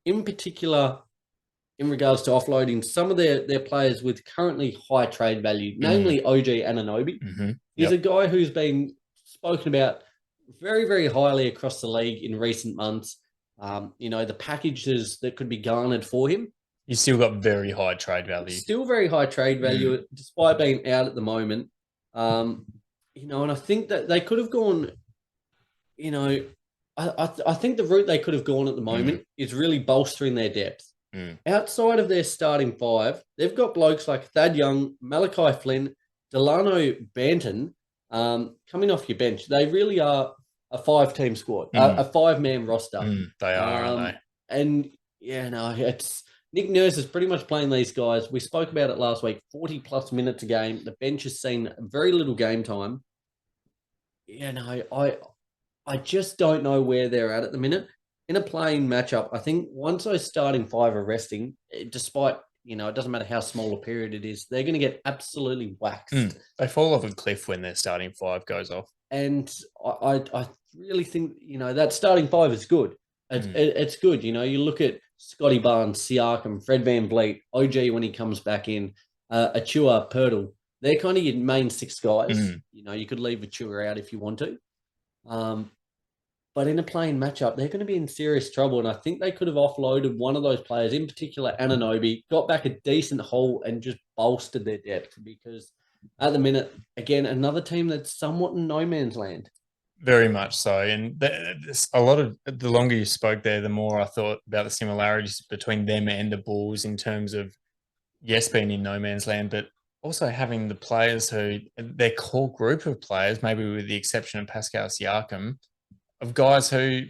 Speaker 2: in particular in regards to offloading some of their players with currently high trade value, namely OG Anunoby.
Speaker 3: Mm-hmm.
Speaker 2: He's a guy who's been spoken about very, very highly across the league in recent months. The packages that could be garnered for him.
Speaker 3: He's still got very high trade value.
Speaker 2: Still very high trade value, despite being out at the moment. And I think that they could have gone, I think the route they could have gone at the moment is really bolstering their depth. Outside of their starting five, they've got blokes like Thad Young, Malachi Flynn, Delano Banton coming off your bench. They really are a 5-team squad, a 5-man roster.
Speaker 3: They are, aren't they?
Speaker 2: And it's Nick Nurse is pretty much playing these guys. We spoke about it last week, 40-plus minutes a game. The bench has seen very little game time. I just don't know where they're at the minute. In a playing matchup, I think once those starting five are resting, despite, it doesn't matter how small a period it is, they're going to get absolutely waxed.
Speaker 3: They fall off a cliff when their starting five goes off.
Speaker 2: And I really think, that starting five is good. It's good. You look at Scotty Barnes, Siakam, Fred VanVleet, OG when he comes back in, Achua, Pirtle. They're kind of your main 6 guys. You could leave Achua out if you want to. But in a playing matchup, they're going to be in serious trouble. And I think they could have offloaded one of those players, in particular Anunoby, got back a decent haul and just bolstered their depth. Because at the minute, again, another team that's somewhat in no man's land.
Speaker 3: Very much so. And a lot of the longer you spoke there, the more I thought about the similarities between them and the Bulls in terms of, yes, being in no man's land, but also having the players who, their core group of players, maybe with the exception of Pascal Siakam, of guys who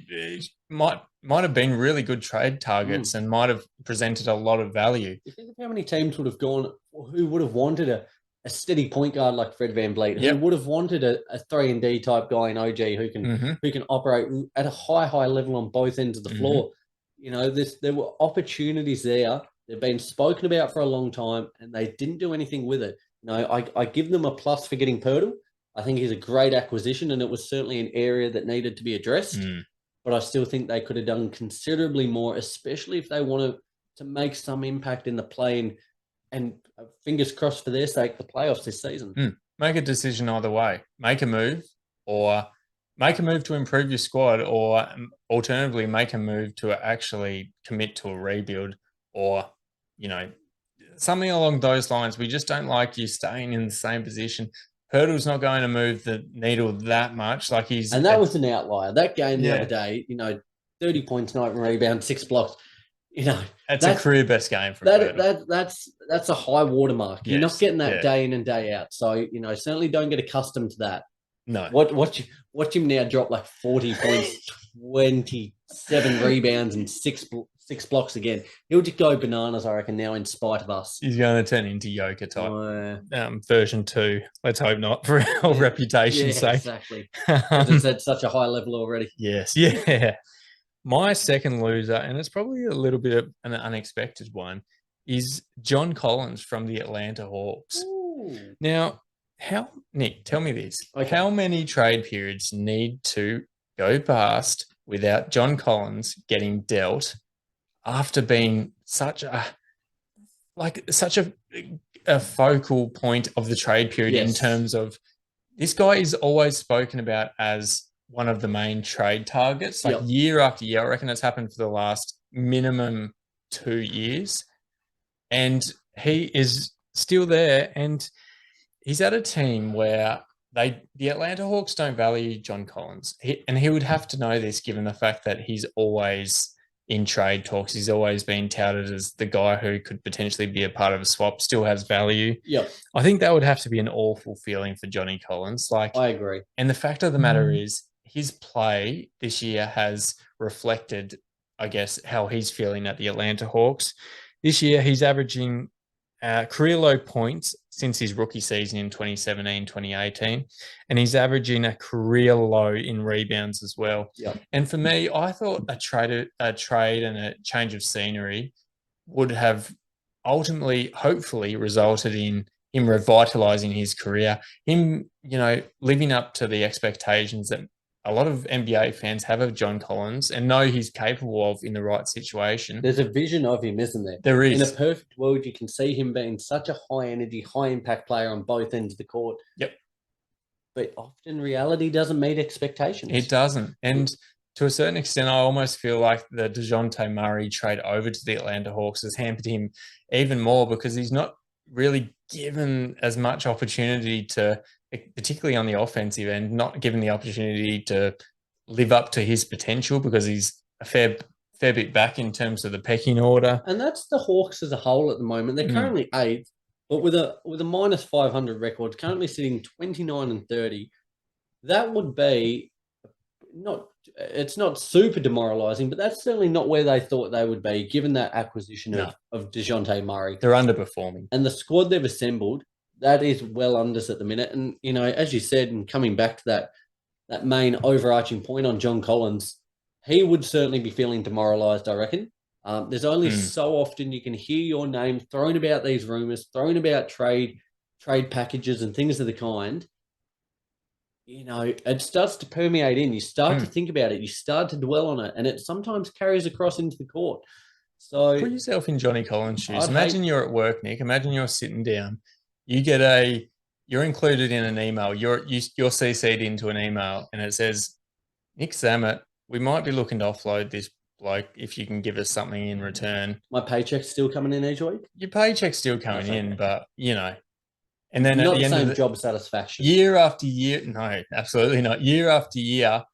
Speaker 3: might have been really good trade targets and might have presented a lot of value.
Speaker 2: You think of how many teams would have gone, who would have wanted a steady point guard like Fred VanVleet, who would have wanted a 3-and-D type guy in OG who can operate at a high level on both ends of the floor. There were opportunities there. They've been spoken about for a long time, and they didn't do anything with it. I give them a plus for getting Pirtle. I think he's a great acquisition, and it was certainly an area that needed to be addressed. But I still think they could have done considerably more, especially if they wanted to make some impact in the play and fingers crossed for their sake, the playoffs this season.
Speaker 3: Make a decision either way. Make a move, or make a move to improve your squad, or alternatively, make a move to actually commit to a rebuild, or, something along those lines. We just don't like you staying in the same position. Pirtle's not going to move the needle that much. And
Speaker 2: that was an outlier. That game the other day, 30 points, 9 rebounds, 6 blocks.
Speaker 3: That's a career best game for
Speaker 2: that's a high watermark. You're not getting that day in and day out. So, certainly don't get accustomed to that.
Speaker 3: No.
Speaker 2: Watch him now drop like 40 points, 27 rebounds, and 6 blocks again. He'll just go bananas, I reckon, now in spite of us.
Speaker 3: He's going to turn into Joker type version 2. Let's hope not, for our reputation's sake.
Speaker 2: Exactly. It's at such a high level already.
Speaker 3: Yes, yeah. My second loser, and it's probably a little bit of an unexpected one, is John Collins from the Atlanta Hawks.
Speaker 2: Ooh.
Speaker 3: Now, Nick, tell me this.
Speaker 2: Okay.
Speaker 3: How many trade periods need to go past without John Collins getting dealt after being such a focal point of the trade period in terms of this guy is always spoken about as one of the main trade targets, year after year. I reckon it's happened for the last minimum 2 years. And he is still there. And he's at a team where the Atlanta Hawks don't value John Collins. And he would have to know this, given the fact that he's always in trade talks. He's always been touted as the guy who could potentially be a part of a swap, still has value.
Speaker 2: Yep.
Speaker 3: I think that would have to be an awful feeling for Johnny Collins.
Speaker 2: I agree.
Speaker 3: And the fact of the matter is, his play this year has reflected, I guess, how he's feeling at the Atlanta Hawks. This year, he's averaging career low points since his rookie season in 2017, 2018. And he's averaging a career low in rebounds as well.
Speaker 2: Yep.
Speaker 3: And for me, I thought a trade and a change of scenery would have ultimately, hopefully, resulted in him revitalizing his career, him, living up to the expectations that a lot of NBA fans have of John Collins and know he's capable of in the right situation.
Speaker 2: There's a vision of him, isn't there?
Speaker 3: There is.
Speaker 2: In a perfect world, you can see him being such a high-energy, high-impact player on both ends of the court.
Speaker 3: Yep.
Speaker 2: But often reality doesn't meet expectations.
Speaker 3: It doesn't. And to a certain extent, I almost feel like the DeJounte Murray trade over to the Atlanta Hawks has hampered him even more because he's not really given as much opportunity to, particularly on the offensive end, not given the opportunity to live up to his potential because he's a fair bit back in terms of the pecking order.
Speaker 2: And that's the Hawks as a whole at the moment. They're currently 8th, but with a minus 500 record, currently sitting 29-30. That would be it's not super demoralizing, but that's certainly not where they thought they would be, given that acquisition of DeJounte Murray.
Speaker 3: They're underperforming.
Speaker 2: And the squad they've assembled, that is well unders at the minute. And, you know, as you said, and coming back to that main overarching point on John Collins, he would certainly be feeling demoralized, I reckon. There's only so often you can hear your name thrown about these rumors, thrown about trade packages and things of the kind. You know, it starts to permeate in. You start to think about it. You start to dwell on it. And it sometimes carries across into the court. So
Speaker 3: put yourself in Johnny Collins' shoes. Imagine you're at work, Nick. Imagine you're sitting down. You're included in an email. You're CC'd into an email and it says, Nick Zammit, we might be looking to offload this bloke if you can give us something in return.
Speaker 2: My paycheck's still coming in each week?
Speaker 3: Your paycheck's still coming in, but, you know. And then
Speaker 2: not
Speaker 3: at the end
Speaker 2: same
Speaker 3: of the
Speaker 2: job satisfaction.
Speaker 3: Year after year, no, absolutely not. Year after year,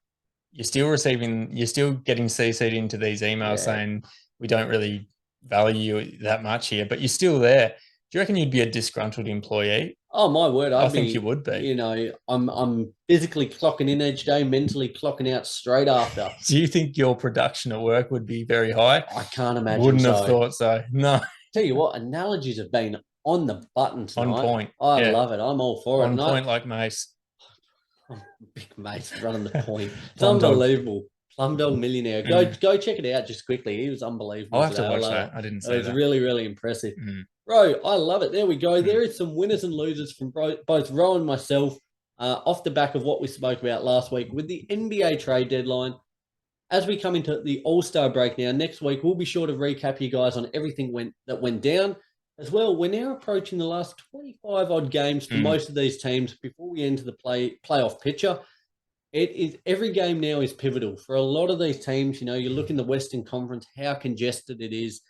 Speaker 3: you're still getting CC'd into these emails saying we don't really value you that much here, but you're still there. Do you reckon you'd be a disgruntled employee?
Speaker 2: Oh my word!
Speaker 3: I think you would be.
Speaker 2: You know, I'm physically clocking in each day, mentally clocking out straight after.
Speaker 3: Do you think your production at work would be very high?
Speaker 2: I can't imagine.
Speaker 3: Wouldn't have thought so. No.
Speaker 2: Tell you what, analogies have been on the button tonight.
Speaker 3: On point.
Speaker 2: I love it. I'm all for it.
Speaker 3: On point like Mace.
Speaker 2: Big Mace running the point. It's unbelievable. Plumdog Millionaire. Go check it out just quickly. He was unbelievable.
Speaker 3: I'll have to watch that. I didn't see that.
Speaker 2: It was really, really impressive. Bro, I love it. There we go. There is some winners and losers from both Row and myself off the back of what we spoke about last week with the NBA trade deadline. As we come into the All-Star break now, next week, we'll be sure to recap you guys on everything that went down. As well, we're now approaching the last 25-odd games for most of these teams before we enter the playoff picture. Every game now is pivotal. For a lot of these teams, you know, you look in the Western Conference, how congested it is.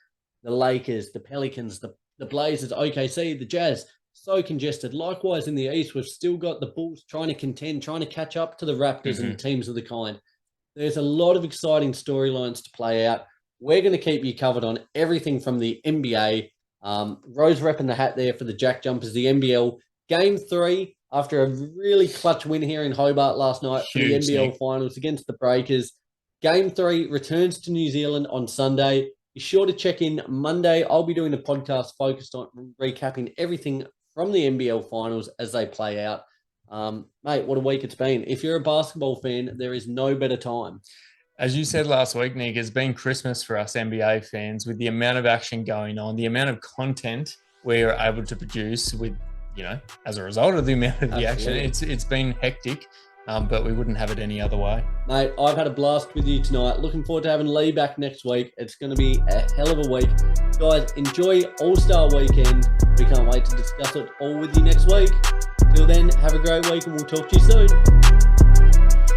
Speaker 2: The Lakers, the Pelicans, the Blazers, OKC, the Jazz, so congested. Likewise, in the East, we've still got the Bulls trying to contend, trying to catch up to the Raptors and teams of the kind. There's a lot of exciting storylines to play out. We're going to keep you covered on everything from the NBA. Rose repping the hat there for the Jack Jumpers, the NBL. Game 3, after a really clutch win here in Hobart last night for the NBL Finals against the Breakers. Game 3 returns to New Zealand on Sunday. Be sure to check in Monday. I'll be doing a podcast focused on recapping everything from the NBL Finals as they play out. Mate, what a week it's been. If you're a basketball fan, there is no better time.
Speaker 3: As you said last week, Nick, it's been Christmas for us NBA fans with the amount of action going on, the amount of content we're able to produce with, you know, as a result of the amount of the action. It's been hectic, but we wouldn't have it any other way.
Speaker 2: Mate, I've had a blast with you tonight. Looking forward to having Lee back next week. It's going to be a hell of a week. Guys, enjoy All-Star Weekend. We can't wait to discuss it all with you next week. Till then, have a great week and we'll talk to you soon.